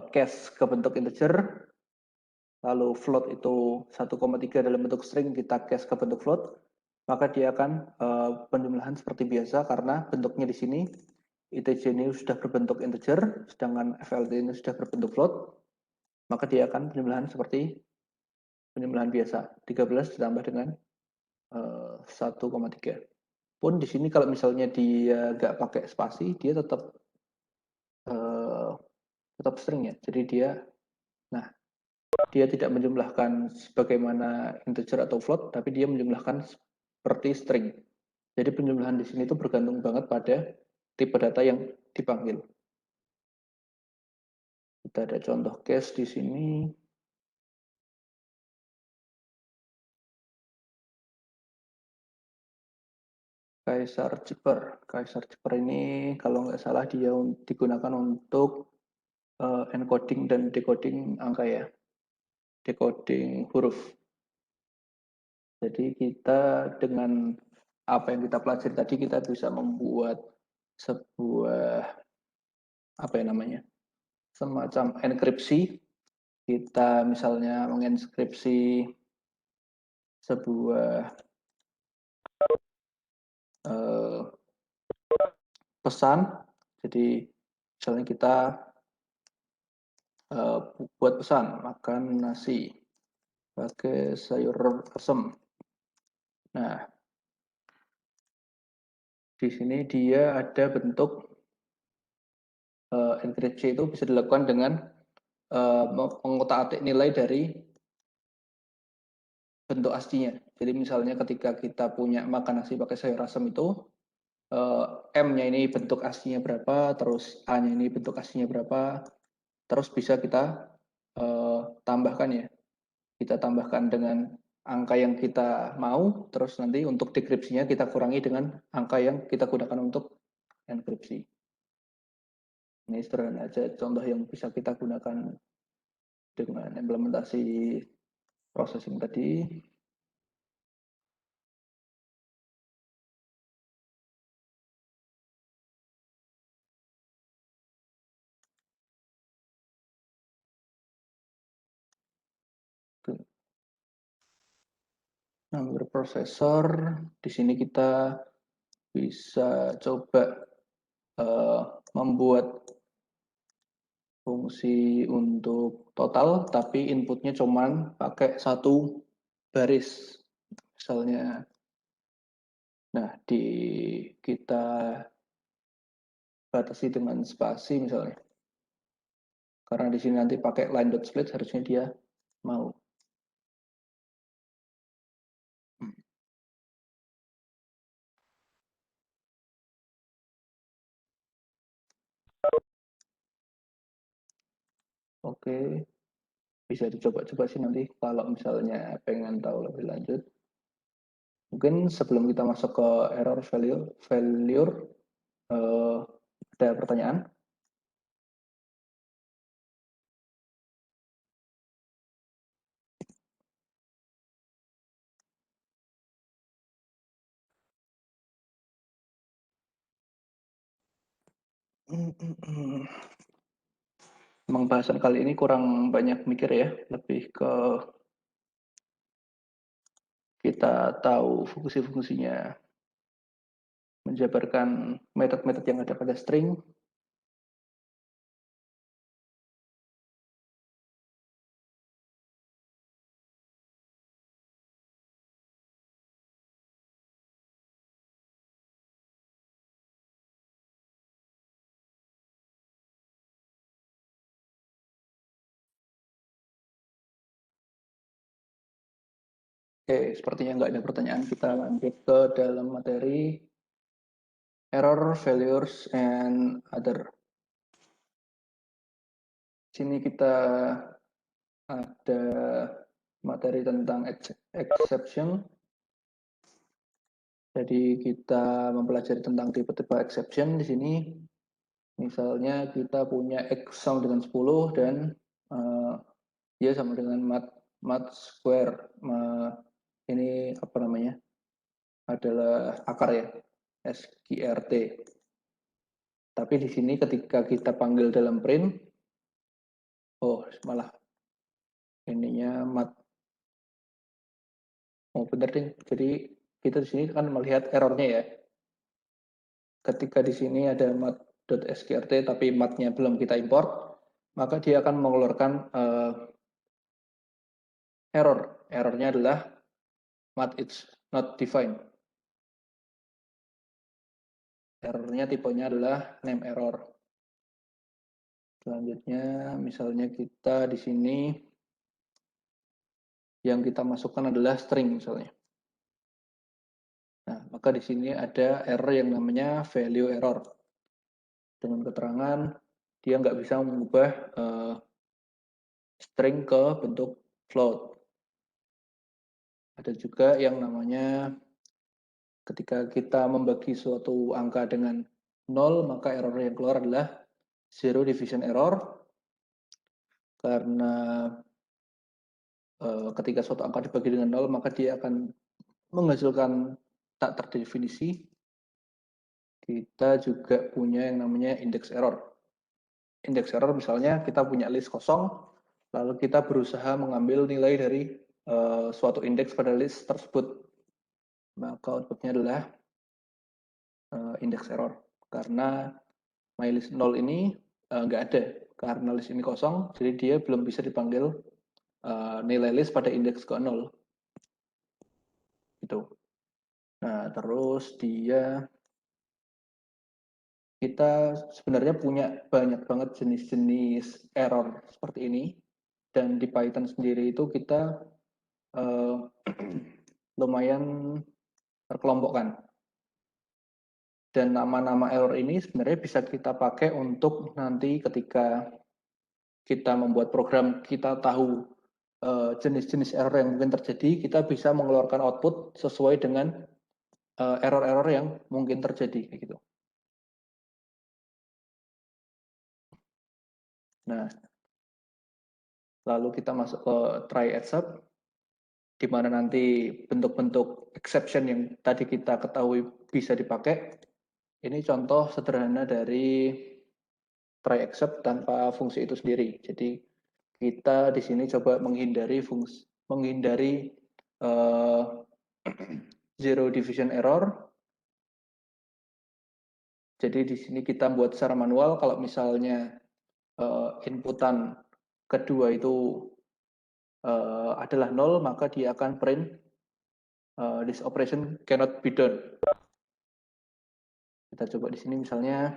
cast ke bentuk integer, lalu float itu 1,3 dalam bentuk string kita cast ke bentuk float, maka dia akan penjumlahan seperti biasa karena bentuknya di sini ITJ ini sudah berbentuk integer, sedangkan FLT ini sudah berbentuk float, maka dia akan penjumlahan seperti penjumlahan biasa, 13 ditambah dengan 1,3. Pun di sini kalau misalnya dia nggak pakai spasi, dia tetap string ya. Jadi dia tidak menjumlahkan sebagaimana integer atau float, tapi dia menjumlahkan seperti string. Jadi penjumlahan di sini itu bergantung banget pada tipe data yang dipanggil. Kita ada contoh case di sini. Kaisar Jepang. Kaisar Jepang ini kalau nggak salah dia digunakan untuk encoding dan decoding angka ya, decoding huruf. Jadi kita dengan apa yang kita pelajari tadi kita bisa membuat sebuah apa ya namanya, semacam enkripsi. Kita misalnya menginskripsi sebuah eh, pesan. Jadi misalnya kita buat pesan makan nasi pakai sayur asem. Nah, di sini dia ada bentuk enkripsi itu bisa dilakukan dengan mengotak-atik nilai dari bentuk aslinya. Jadi misalnya ketika kita punya makan nasi pakai sayur asem itu M-nya ini bentuk aslinya berapa, terus A-nya ini bentuk aslinya berapa, terus bisa kita tambahkan ya. Kita tambahkan dengan angka yang kita mau, terus nanti untuk dekripsinya kita kurangi dengan angka yang kita gunakan untuk enkripsi. Ini sederhana aja contoh yang bisa kita gunakan dengan implementasi processing tadi. Number processor, di sini kita bisa coba membuat fungsi untuk total, tapi inputnya cuman pakai satu baris. Misalnya, nah kita batasi dengan spasi misalnya. Karena di sini nanti pakai line.split harusnya dia mau. Oke, bisa dicoba-coba sih nanti kalau misalnya pengen tahu lebih lanjut. Mungkin sebelum kita masuk ke error failure ada pertanyaan? Memang bahasan kali ini kurang banyak mikir ya, lebih ke kita tahu fungsi-fungsinya, menjabarkan metode-metode yang ada pada string. Oke, sepertinya nggak ada pertanyaan. Kita lanjut ke dalam materi error, failures, and other. Sini kita ada materi tentang exception. Jadi kita mempelajari tentang tipe-tipe exception di sini. Misalnya kita punya X sama dengan 10 dan dia sama dengan mat square. Ini apa namanya? Adalah akar ya, SQRT. Tapi di sini ketika kita panggil dalam print, oh malah ininya mat. Oh benar deh. Jadi kita di sini kan melihat errornya ya. Ketika di sini ada mat.sqrt tapi matnya belum kita import, maka dia akan mengeluarkan error. Errornya adalah mat it's not defined. Errornya tipenya adalah name error. Selanjutnya, misalnya kita di sini yang kita masukkan adalah string misalnya. Nah, maka di sini ada error yang namanya value error. Dengan keterangan dia nggak bisa mengubah string ke bentuk float. Ada juga yang namanya ketika kita membagi suatu angka dengan 0, maka error yang keluar adalah zero division error. Karena ketika suatu angka dibagi dengan 0, maka dia akan menghasilkan tak terdefinisi. Kita juga punya yang namanya index error. Index error misalnya kita punya list kosong, lalu kita berusaha mengambil nilai dari suatu indeks pada list tersebut. Maka outputnya adalah index error. Karena mylist 0 ini nggak ada. Karena list ini kosong, jadi dia belum bisa dipanggil nilai list pada indeks ke 0. Gitu. Nah, terus kita sebenarnya punya banyak banget jenis-jenis error seperti ini. Dan di Python sendiri itu kita lumayan terkelompokkan. Dan nama-nama error ini sebenarnya bisa kita pakai untuk nanti ketika kita membuat program, kita tahu jenis-jenis error yang mungkin terjadi, kita bisa mengeluarkan output sesuai dengan error-error yang mungkin terjadi. Gitu. Nah, lalu kita masuk ke try except, di mana nanti bentuk-bentuk exception yang tadi kita ketahui bisa dipakai. Ini contoh sederhana dari try except tanpa fungsi itu sendiri. Jadi kita di sini coba menghindari zero division error. Jadi di sini kita buat secara manual. Kalau misalnya inputan kedua itu adalah 0, maka dia akan print this operation cannot be done. Kita coba di sini misalnya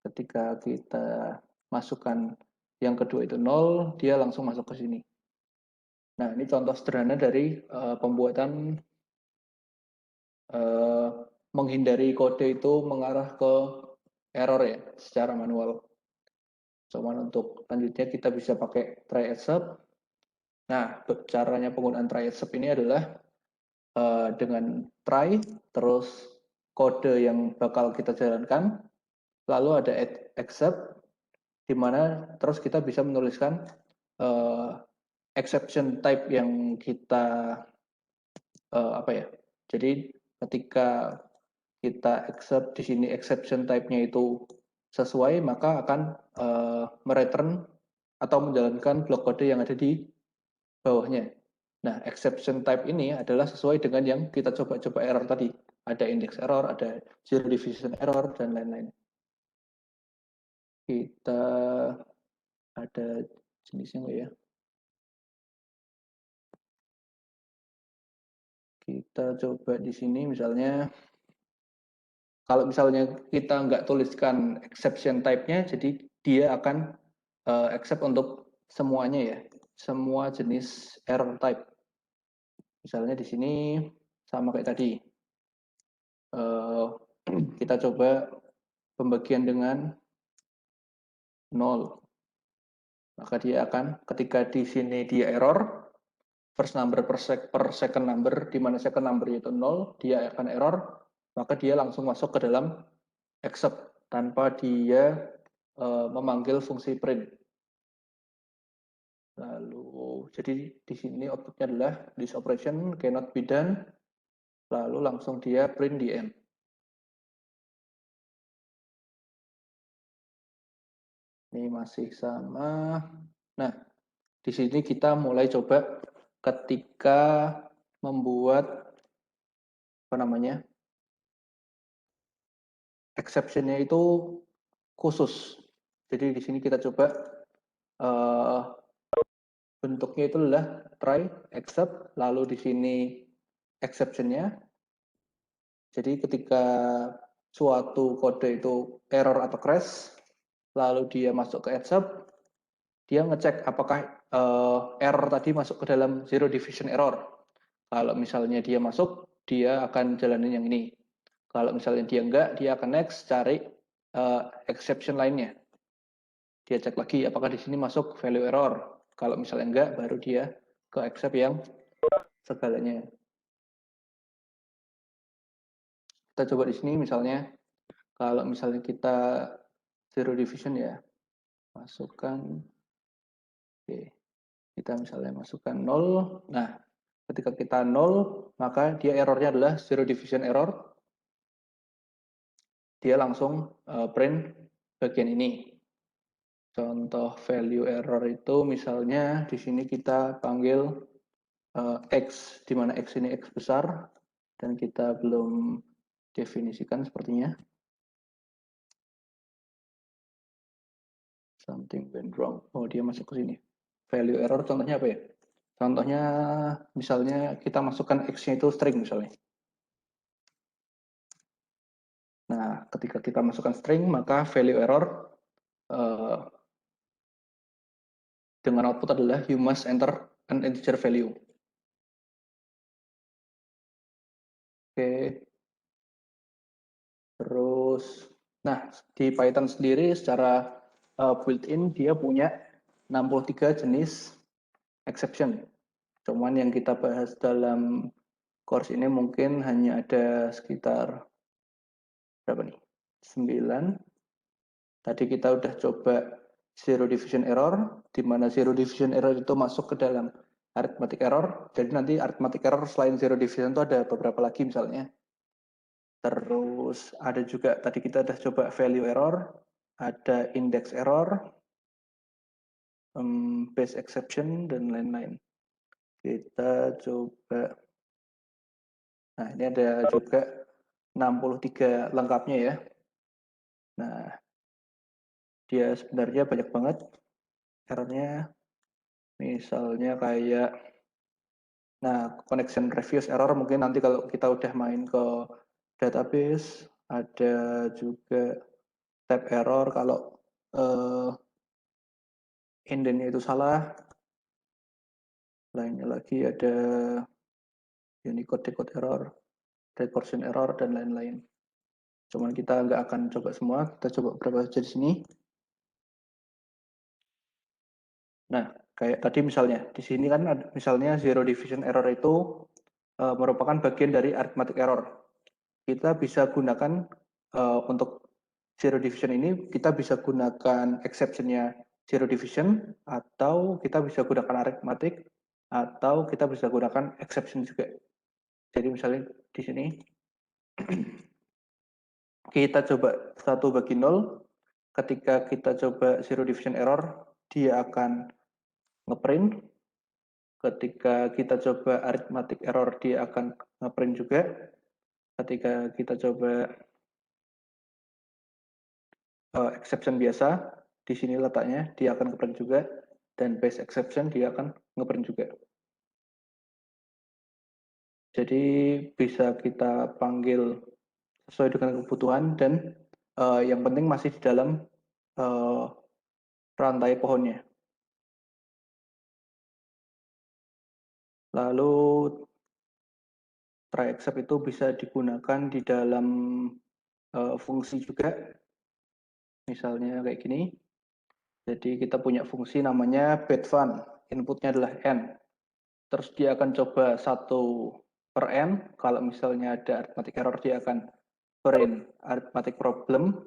ketika kita masukkan yang kedua itu 0, dia langsung masuk ke sini. Nah, ini contoh sederhana dari pembuatan menghindari kode itu mengarah ke error ya, secara manual. Cuman untuk lanjutnya kita bisa pakai try except. Nah, caranya penggunaan try except ini adalah dengan try, terus kode yang bakal kita jalankan, lalu ada except, di mana terus kita bisa menuliskan exception type yang kita apa ya. Jadi ketika kita accept di sini exception type-nya itu sesuai, maka akan mereturn atau menjalankan blok kode yang ada di bawahnya. Nah, exception type ini adalah sesuai dengan yang kita coba-coba error tadi. Ada index error, ada zero division error, dan lain-lain. Kita ada jenisnya nggak ya? Kita coba di sini misalnya, kalau misalnya kita nggak tuliskan exception type-nya, jadi dia akan accept untuk semuanya ya, semua jenis error type. Misalnya di sini sama kayak tadi, kita coba pembagian dengan 0. Maka dia akan, ketika di sini dia error, first number per second number, di mana second number itu 0, dia akan error, maka dia langsung masuk ke dalam except tanpa dia memanggil fungsi print. Lalu, jadi di sini outputnya adalah this operation cannot be done, lalu langsung dia print di end. Ini masih sama. Nah, di sini kita mulai coba ketika membuat apa namanya, exception-nya itu khusus. Jadi di sini kita coba bentuknya itu adalah try, except, lalu di sini exception-nya. Jadi ketika suatu kode itu error atau crash, lalu dia masuk ke except, dia ngecek apakah error tadi masuk ke dalam zero division error. Kalau misalnya dia masuk, dia akan jalanin yang ini. Kalau misalnya dia enggak, dia akan next cari exception lainnya. Dia cek lagi apakah di sini masuk value error. Kalau misalnya enggak, baru dia ke accept yang segalanya. Kita coba di sini misalnya, kalau misalnya kita zero division ya, masukkan, oke, kita misalnya masukkan 0. Nah, ketika kita 0, maka dia errornya adalah zero division error. Dia langsung print bagian ini. Contoh value error itu misalnya di sini kita panggil X, di mana X ini X besar, dan kita belum definisikan sepertinya. Something went wrong. Oh, dia masuk ke sini. Value error contohnya apa ya? Contohnya misalnya kita masukkan X-nya itu string misalnya. Nah, ketika kita masukkan string, maka value error dengan output adalah you must enter an integer value. Oke. Terus, nah di Python sendiri secara built-in dia punya 63 jenis exception. Cuman yang kita bahas dalam course ini mungkin hanya ada sekitar berapa nih? 9. Tadi kita udah coba zero division error, di mana zero division error itu masuk ke dalam arithmetic error. Jadi nanti arithmetic error selain zero division itu ada beberapa lagi misalnya. Terus ada juga tadi kita udah coba value error, ada index error, base exception, dan lain-lain. Kita coba, nah ini ada juga 63 lengkapnya ya. Nah, dia sebenarnya banyak banget errornya. Misalnya kayak, nah connection reviews error mungkin nanti kalau kita udah main ke database. Ada juga tab error kalau indentnya itu salah. Lainnya lagi ada Unicode decode error, recursion error, dan lain-lain. Cuman kita nggak akan coba semua, kita coba beberapa saja di sini. Nah, kayak tadi misalnya, di sini kan ada, misalnya zero division error itu merupakan bagian dari arithmetic error. Kita bisa gunakan untuk zero division ini, kita bisa gunakan exception-nya zero division, atau kita bisa gunakan arithmetic, atau kita bisa gunakan exception juga. Jadi misalnya di sini, kita coba 1 bagi 0, ketika kita coba zero division error, dia akan ngeprint. Ketika kita coba arithmetic error, dia akan ngeprint juga. Ketika kita coba exception biasa, di sini letaknya, dia akan ngeprint juga. Dan base exception, dia akan ngeprint juga. Jadi bisa kita panggil sesuai dengan kebutuhan dan yang penting masih di dalam rantai pohonnya. Lalu try except itu bisa digunakan di dalam fungsi juga. Misalnya kayak gini. Jadi kita punya fungsi namanya bedFun. Inputnya adalah n. Terus dia akan coba 1/n. Kalau misalnya ada arithmetic error, dia akan print arithmetic problem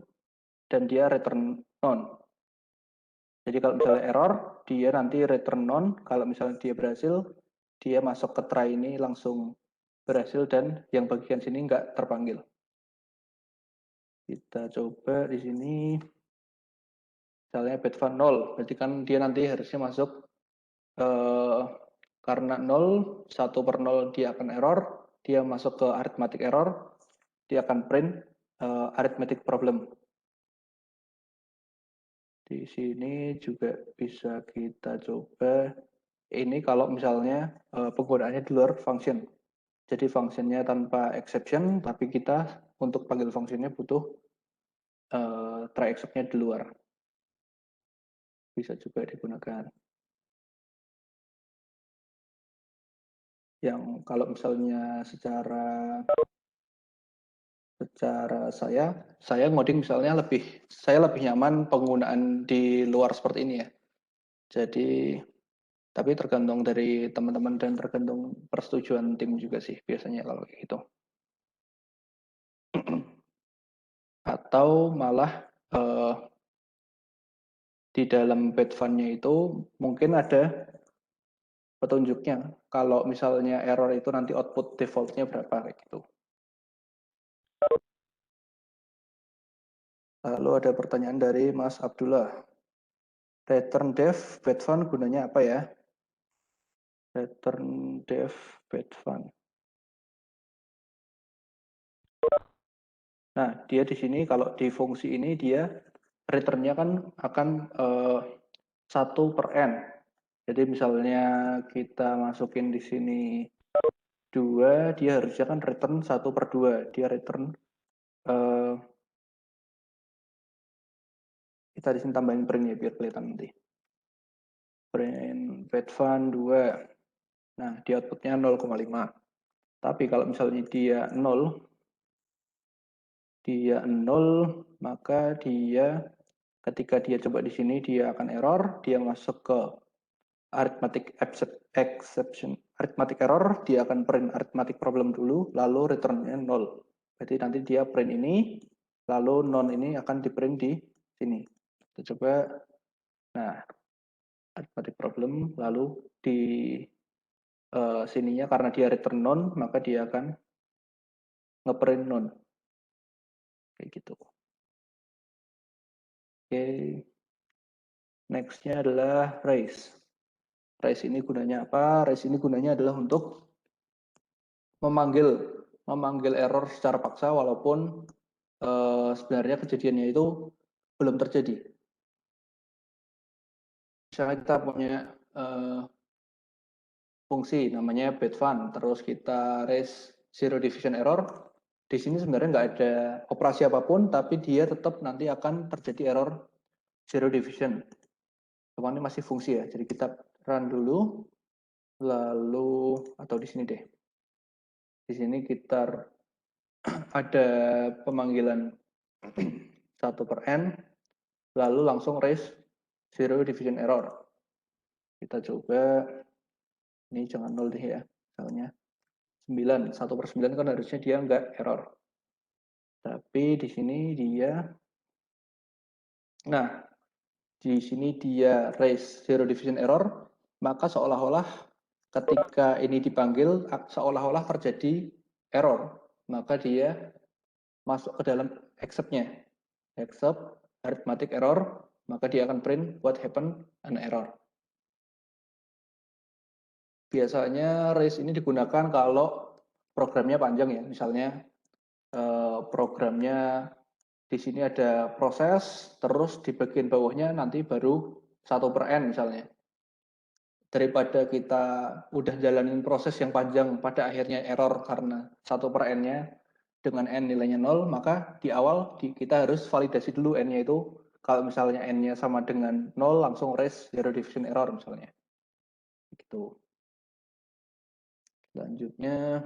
dan dia return none. Jadi kalau misalnya error, dia nanti return none. Kalau misalnya dia berhasil, dia masuk ke try ini langsung berhasil dan yang bagian sini nggak terpanggil. Kita coba di sini, misalnya bedFun 0, berarti kan dia nanti harusnya masuk karena 0, 1/0 dia akan error, dia masuk ke arithmetic error, dia akan print arithmetic problem. Di sini juga bisa kita coba, ini kalau misalnya penggunaannya di luar function. Jadi functionnya tanpa exception, tapi kita untuk panggil functionnya butuh try except-nya di luar. Bisa juga digunakan. Yang kalau misalnya secara saya ngoding misalnya saya lebih nyaman penggunaan di luar seperti ini ya. Jadi tapi tergantung dari teman-teman dan tergantung persetujuan tim juga sih biasanya kalau kayak gitu. Atau malah di dalam bedFun-nya itu mungkin ada petunjuknya. Kalau misalnya error itu nanti output default-nya berapa kayak gitu. Lalu ada pertanyaan dari Mas Abdullah. Return def bedFun gunanya apa ya? Return def bedFun. Nah, dia di sini kalau di fungsi ini dia return-nya kan akan 1/n. Jadi misalnya kita masukin di sini 2, dia harusnya kan return 1/2. Dia return kita di sini tambahin print ya biar kelihatan nanti. Print bedFun 2. Nah, di outputnya 0,5. Tapi kalau misalnya dia 0, maka dia ketika dia coba di sini dia akan error, dia masuk ke arithmetic exception, arithmetic error, dia akan print arithmetic problem dulu, lalu return-nya 0. Berarti nanti dia print ini, lalu non ini akan di print di sini. Kita coba, nah arithmetic problem, lalu di sininya karena dia return non, maka dia akan ngeprint non. Kayak gitu. Oke. Next-nya adalah raise. Raise ini gunanya apa? Raise ini gunanya adalah untuk memanggil error secara paksa walaupun sebenarnya kejadiannya itu belum terjadi. Misalnya kita punya fungsi namanya bedFun, terus kita raise zero division error. Di sini sebenarnya nggak ada operasi apapun, tapi dia tetap nanti akan terjadi error zero division. Cuman ini masih fungsi ya, jadi kita run dulu, lalu atau di sini deh. Di sini kita ada pemanggilan 1/n, lalu langsung raise zero division error. Kita coba, ini jangan 0 deh ya, misalnya 9, 1/9 kan harusnya dia nggak error. Tapi di sini dia, nah di sini dia raise zero division error, maka seolah-olah ketika ini dipanggil, seolah-olah terjadi error. Maka dia masuk ke dalam except-nya. Except, arithmetic error, maka dia akan print what happened, an error. Biasanya race ini digunakan kalau programnya panjang ya, misalnya programnya di sini ada proses, terus di bagian bawahnya nanti baru 1/n misalnya. Daripada kita udah jalanin proses yang panjang, pada akhirnya error karena 1/n-nya dengan n nilainya 0, maka di awal kita harus validasi dulu n-nya itu. Kalau misalnya n-nya sama dengan 0, langsung raise zero division error misalnya. Gitu. Selanjutnya,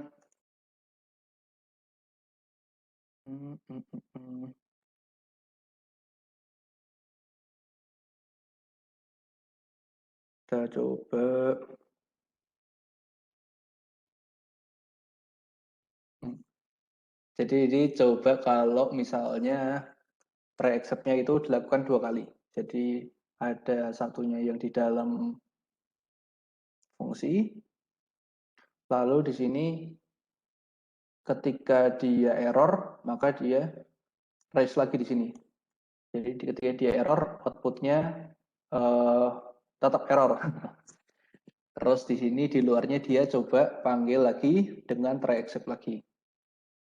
kita coba. Jadi ini coba kalau misalnya try except-nya itu dilakukan 2 kali. Jadi ada satunya yang di dalam fungsi, lalu di sini ketika dia error, maka dia raise lagi di sini. Jadi ketika dia error, output-nya tetap error. Terus di sini di luarnya dia coba panggil lagi dengan try except lagi.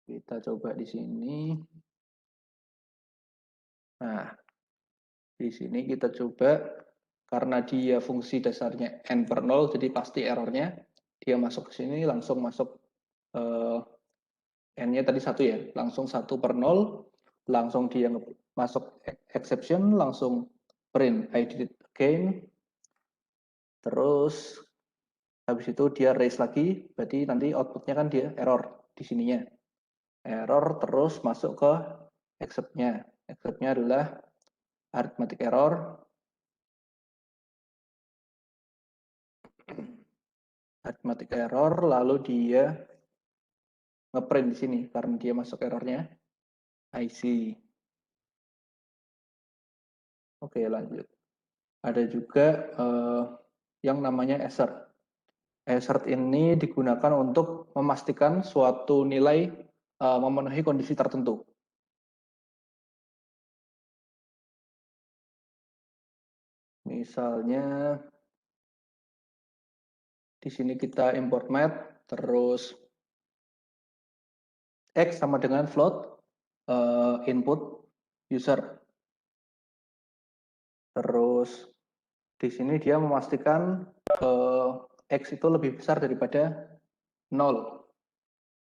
Kita coba di sini. Nah, di sini kita coba, karena dia fungsi dasarnya n per 0, jadi pasti errornya. Dia masuk ke sini, langsung masuk n-nya tadi 1 ya, langsung 1/0, langsung dia masuk exception, langsung print I did it again, terus habis itu dia raise lagi, berarti nanti outputnya kan dia error di sininya. Error terus masuk ke except-nya. Except-nya adalah arithmetic error. Arithmetic error, lalu dia ngeprint di sini karena dia masuk errornya IC. Oke, lanjut. Ada juga yang namanya assert. Assert ini digunakan untuk memastikan suatu nilai memenuhi kondisi tertentu. Misalnya di sini kita import math, terus X sama dengan float input user. Terus di sini dia memastikan X itu lebih besar daripada 0.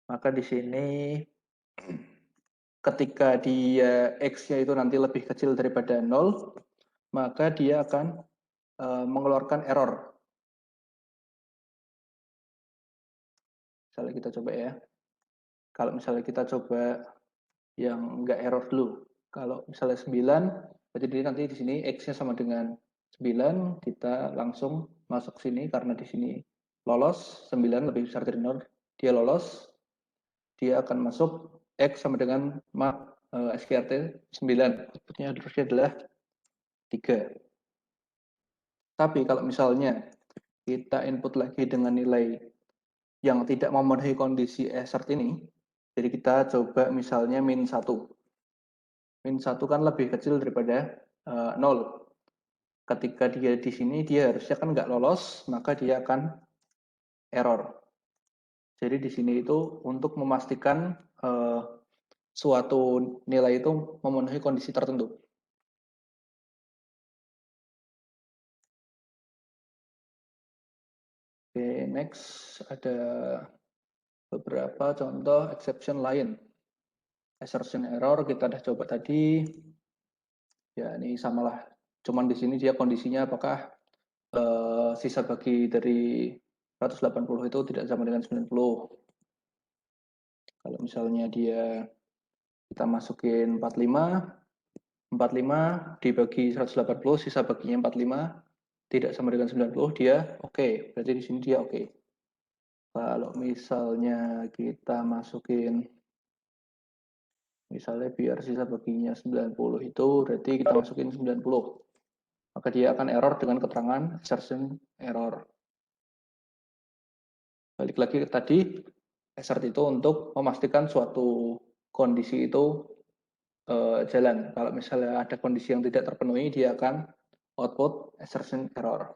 Maka di sini ketika dia X-nya itu nanti lebih kecil daripada 0, maka dia akan mengeluarkan error. Misalnya kita coba ya. Kalau misalnya kita coba yang enggak error dulu. Kalau misalnya 9, jadi nanti di sini X-nya sama dengan 9, kita langsung masuk sini karena di sini lolos, 9 lebih besar dari 0, dia lolos, dia akan masuk X sama dengan SKRT 9, outputnya adalah 3. Tapi kalau misalnya kita input lagi dengan nilai yang tidak memenuhi kondisi assert ini, jadi kita coba misalnya min 1. Min 1 kan lebih kecil daripada 0. Ketika dia di sini, dia harusnya kan nggak lolos, maka dia akan error. Jadi di sini itu untuk memastikan suatu nilai itu memenuhi kondisi tertentu. Oke, next ada beberapa contoh exception lain. Assertion error kita udah coba tadi. Ya, ini samalah. Cuman di sini dia kondisinya apakah sisa bagi dari 180 itu tidak sama dengan 90. Kalau misalnya dia kita masukin 45 dibagi 180, sisa baginya 45 tidak sama dengan 90, dia oke. Berarti di sini dia oke. Kalau misalnya kita masukin, misalnya biar sisa baginya 90 itu, berarti kita masukin 90. Maka dia akan error dengan keterangan assertion error. Balik lagi ke tadi, assert itu untuk memastikan suatu kondisi itu jalan. Kalau misalnya ada kondisi yang tidak terpenuhi, dia akan output assertion error.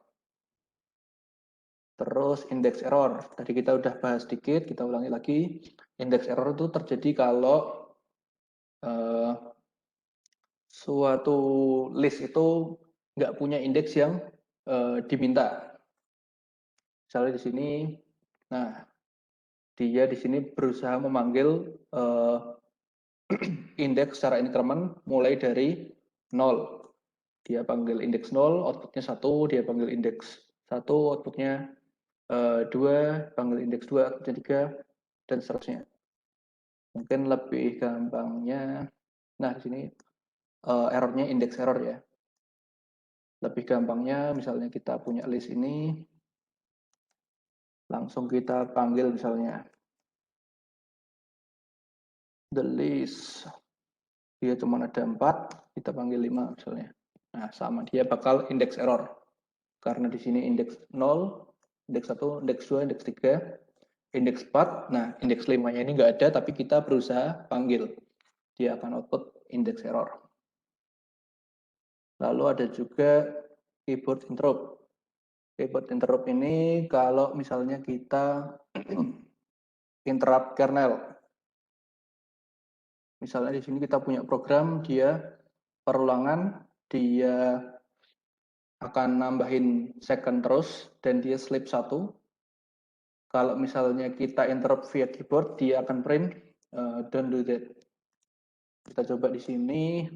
Terus index error, tadi kita udah bahas sedikit, kita ulangi lagi. Index error itu terjadi kalau suatu list itu nggak punya indeks yang diminta. Misalnya di sini, nah dia di sini berusaha memanggil indeks secara increment mulai dari 0. Dia panggil indeks 0, outputnya 1, dia panggil indeks 1, outputnya 2, panggil indeks 2, outputnya 3, dan seterusnya. Mungkin lebih gampangnya, nah di sini errornya indeks error ya. Lebih gampangnya misalnya kita punya list ini, langsung kita panggil misalnya the list, dia cuma ada 4, kita panggil 5 misalnya. Nah sama, dia bakal indeks error. Karena di sini indeks 0, indeks 1, indeks 2, indeks 3, indeks 4. Nah, indeks 5-nya ini nggak ada, tapi kita berusaha panggil. Dia akan output indeks error. Lalu ada juga keyboard interrupt. Keyboard interrupt ini kalau misalnya kita interrupt kernel. Misalnya di sini kita punya program, dia perulangan, dia akan nambahin second terus, dan dia sleep 1. Kalau misalnya kita interrupt via keyboard, dia akan print don't do that. Kita coba di sini.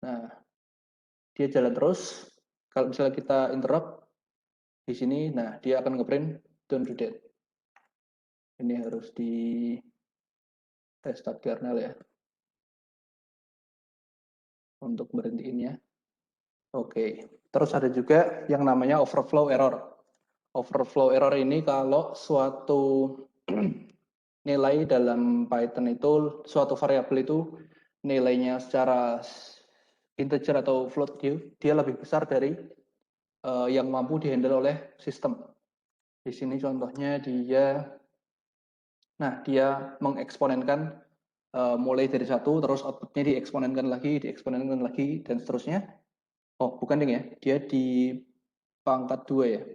Nah, dia jalan terus. Kalau misalnya kita interrupt di sini, nah dia akan ngeprint don't do that. Ini harus di restart kernel ya untuk berhentiin ya. Oke. Terus ada juga yang namanya overflow error. Overflow error ini kalau suatu nilai dalam Python itu, suatu variabel itu nilainya secara integer atau float dia lebih besar dari yang mampu dihandle oleh sistem. Di sini contohnya dia mengeksponenkan mulai dari 1, terus outputnya dieksponenkan lagi, dan seterusnya. Oh, bukan ding ya, dia di pangkat 2 ya.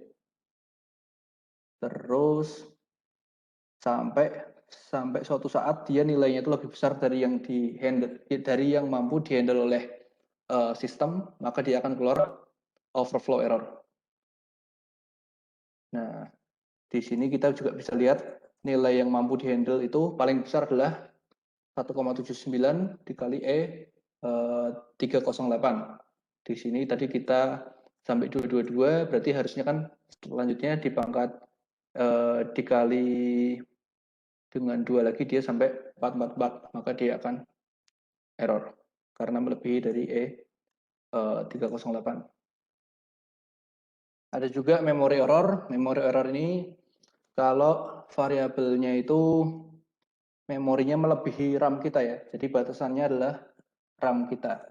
Terus sampai suatu saat dia nilainya itu lebih besar dari yang mampu dihandle oleh sistem, maka dia akan keluar overflow error. Nah, di sini kita juga bisa lihat nilai yang mampu dihandle itu paling besar adalah 1,79 dikali 308. Di sini tadi kita sampai 222, berarti harusnya kan selanjutnya di pangkat dikali dengan 2 lagi dia sampai 444, maka dia akan error karena melebihi dari 308. Ada juga memory error. Memory error ini kalau variabelnya itu memorinya melebihi RAM kita ya. Jadi batasannya adalah RAM kita.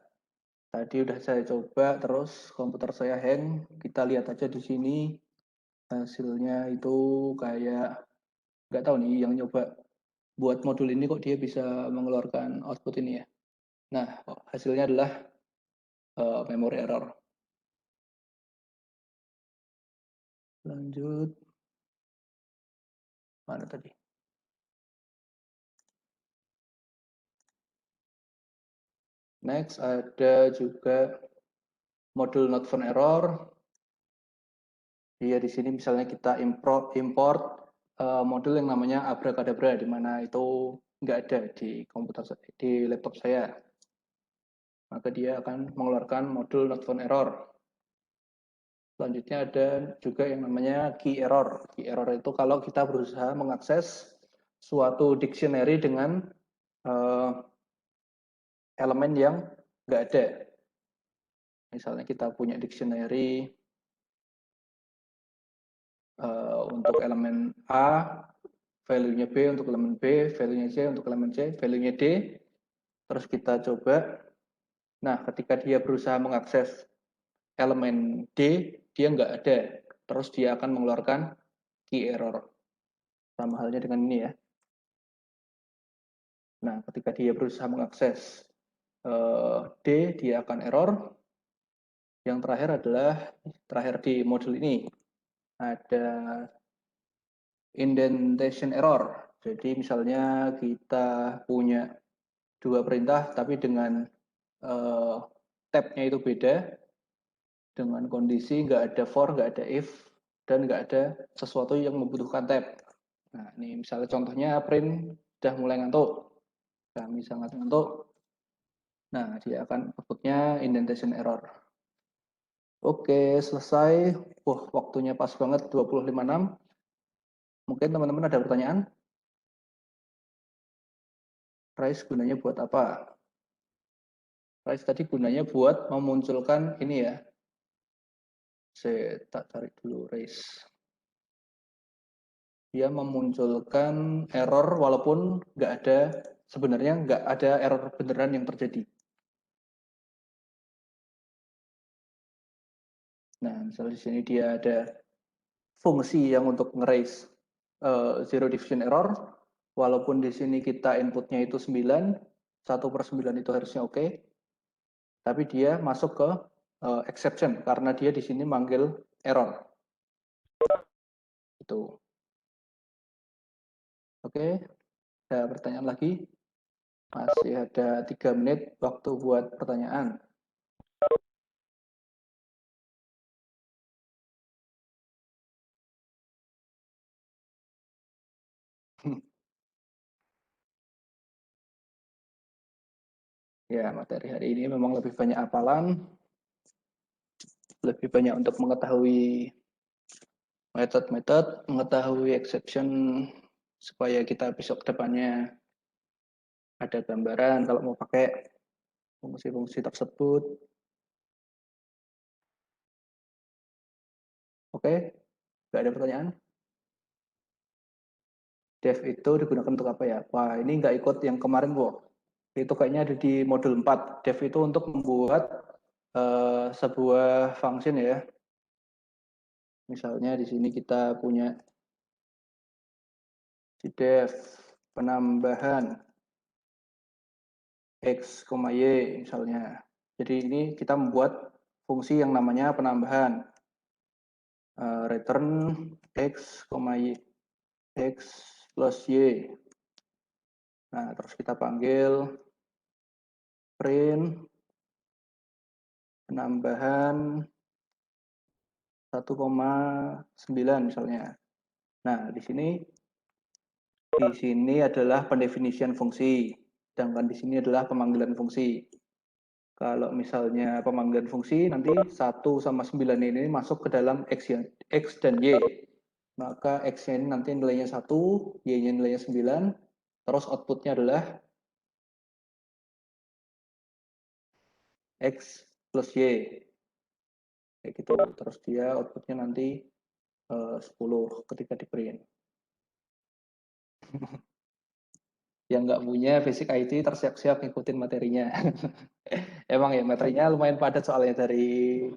Tadi udah saya coba, terus komputer saya hang. Kita lihat aja di sini hasilnya itu kayak nggak tahu nih yang nyoba buat modul ini kok dia bisa mengeluarkan output ini ya. Nah, hasilnya adalah memory error. Lanjut, mana tadi? Next ada juga modul not found error. Dia di sini misalnya kita import modul yang namanya abracadabra, di mana itu nggak ada di di laptop saya. Maka dia akan mengeluarkan modul not found error. Selanjutnya ada juga yang namanya key error. Key error itu kalau kita berusaha mengakses suatu dictionary dengan elemen yang nggak ada. Misalnya kita punya dictionary untuk elemen A, value-nya B untuk elemen B, value-nya C untuk elemen C, value-nya D. Terus kita coba. Nah, ketika dia berusaha mengakses elemen D, dia nggak ada. Terus dia akan mengeluarkan key error. Sama halnya dengan ini ya. Nah, ketika dia berusaha mengakses D dia akan error. Yang terakhir adalah terakhir di modul ini ada indentation error. Jadi misalnya kita punya dua perintah tapi dengan tab-nya itu beda, dengan kondisi nggak ada for, nggak ada if, dan nggak ada sesuatu yang membutuhkan tab. Nah, ini misalnya contohnya print udah mulai ngantuk, kami sangat ngantuk. Nah, dia akan outputnya indentation error. Oke, selesai. Waktunya pas banget 20.56. Mungkin teman-teman ada pertanyaan? Rise gunanya buat apa? Rise tadi gunanya buat memunculkan ini ya. Saya tak tarik dulu Rise. Dia memunculkan error walaupun nggak ada, sebenarnya nggak ada error beneran yang terjadi. Nah, misalnya di sini dia ada fungsi yang untuk nge-raise zero division error, walaupun di sini kita inputnya itu 9, 1/9 itu harusnya oke, tapi dia masuk ke exception karena dia di sini manggil error. Itu. Oke, ada pertanyaan lagi? Masih ada 3 menit waktu buat pertanyaan. Ya, materi hari ini memang lebih banyak hafalan, lebih banyak untuk mengetahui metode-metode, mengetahui exception, supaya kita besok depannya ada gambaran kalau mau pakai fungsi-fungsi tersebut. Oke, nggak ada pertanyaan? Dev itu digunakan untuk apa ya? Wah, ini nggak ikut yang kemarin, Bu. Itu kayaknya ada di modul 4. Dev itu untuk membuat sebuah function ya. Misalnya di sini kita punya si dev penambahan x, y misalnya. Jadi ini kita membuat fungsi yang namanya penambahan return x, y, x plus y. Nah, terus kita panggil print penambahan 1,9 misalnya. Nah, di sini adalah pendefinisian fungsi, sedangkan di sini adalah pemanggilan fungsi. Kalau misalnya pemanggilan fungsi, nanti 1 sama 9 ini masuk ke dalam X dan Y. Maka X-nya ini nanti nilainya 1, Y-nya nilainya 9, terus outputnya adalah X plus Y. Kayak gitu. Terus dia outputnya nanti 10 ketika di print. Yang nggak punya basic IT tersiap-siap ngikutin materinya. Emang ya materinya lumayan padat soalnya dari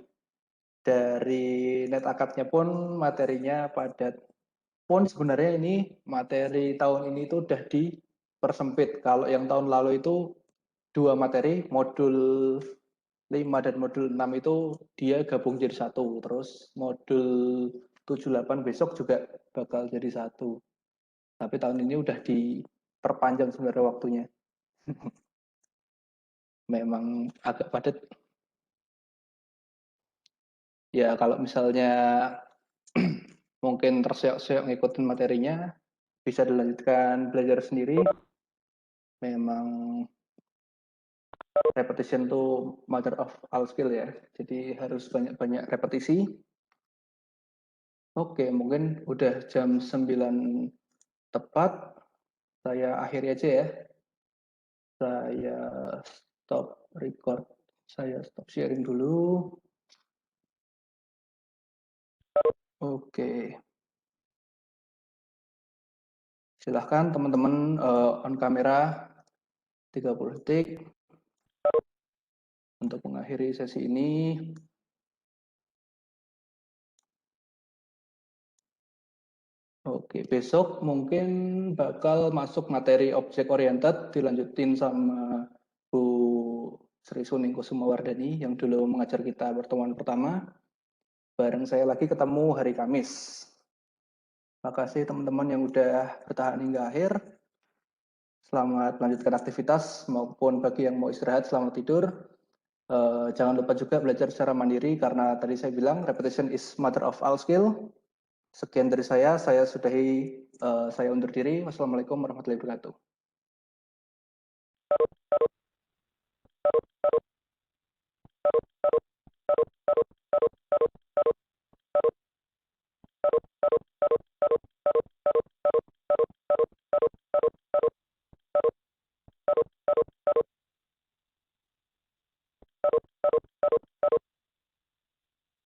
net akadnya pun materinya padat. Pun sebenarnya ini materi tahun ini itu udah dipersempit. Kalau yang tahun lalu itu 2 materi, modul 5 dan modul 6 itu dia gabung jadi satu. Terus modul 7-8 besok juga bakal jadi satu. Tapi tahun ini udah diperpanjang sebenarnya waktunya. Memang agak padat. Ya kalau misalnya mungkin terseok-seok ngikutin materinya, bisa dilanjutkan belajar sendiri. Memang repetition itu mother of all skill ya. Jadi harus banyak-banyak repetisi. Oke, mungkin udah jam 9 tepat. Saya akhiri aja ya. Saya stop record. Saya stop sharing dulu. Oke. Silahkan teman-teman on kamera 30 detik untuk mengakhiri sesi ini. Oke, besok mungkin bakal masuk materi object oriented dilanjutin sama Bu Sri Suning Kusumawardani yang dulu mengajar kita pertemuan pertama. Bareng saya lagi ketemu hari Kamis. Makasih teman-teman yang udah bertahan hingga akhir. Selamat melanjutkan aktivitas maupun bagi yang mau istirahat selamat tidur. Jangan lupa juga belajar secara mandiri karena tadi saya bilang repetition is mother of all skill. Sekian dari saya sudahi, saya undur diri. Wassalamualaikum warahmatullahi wabarakatuh.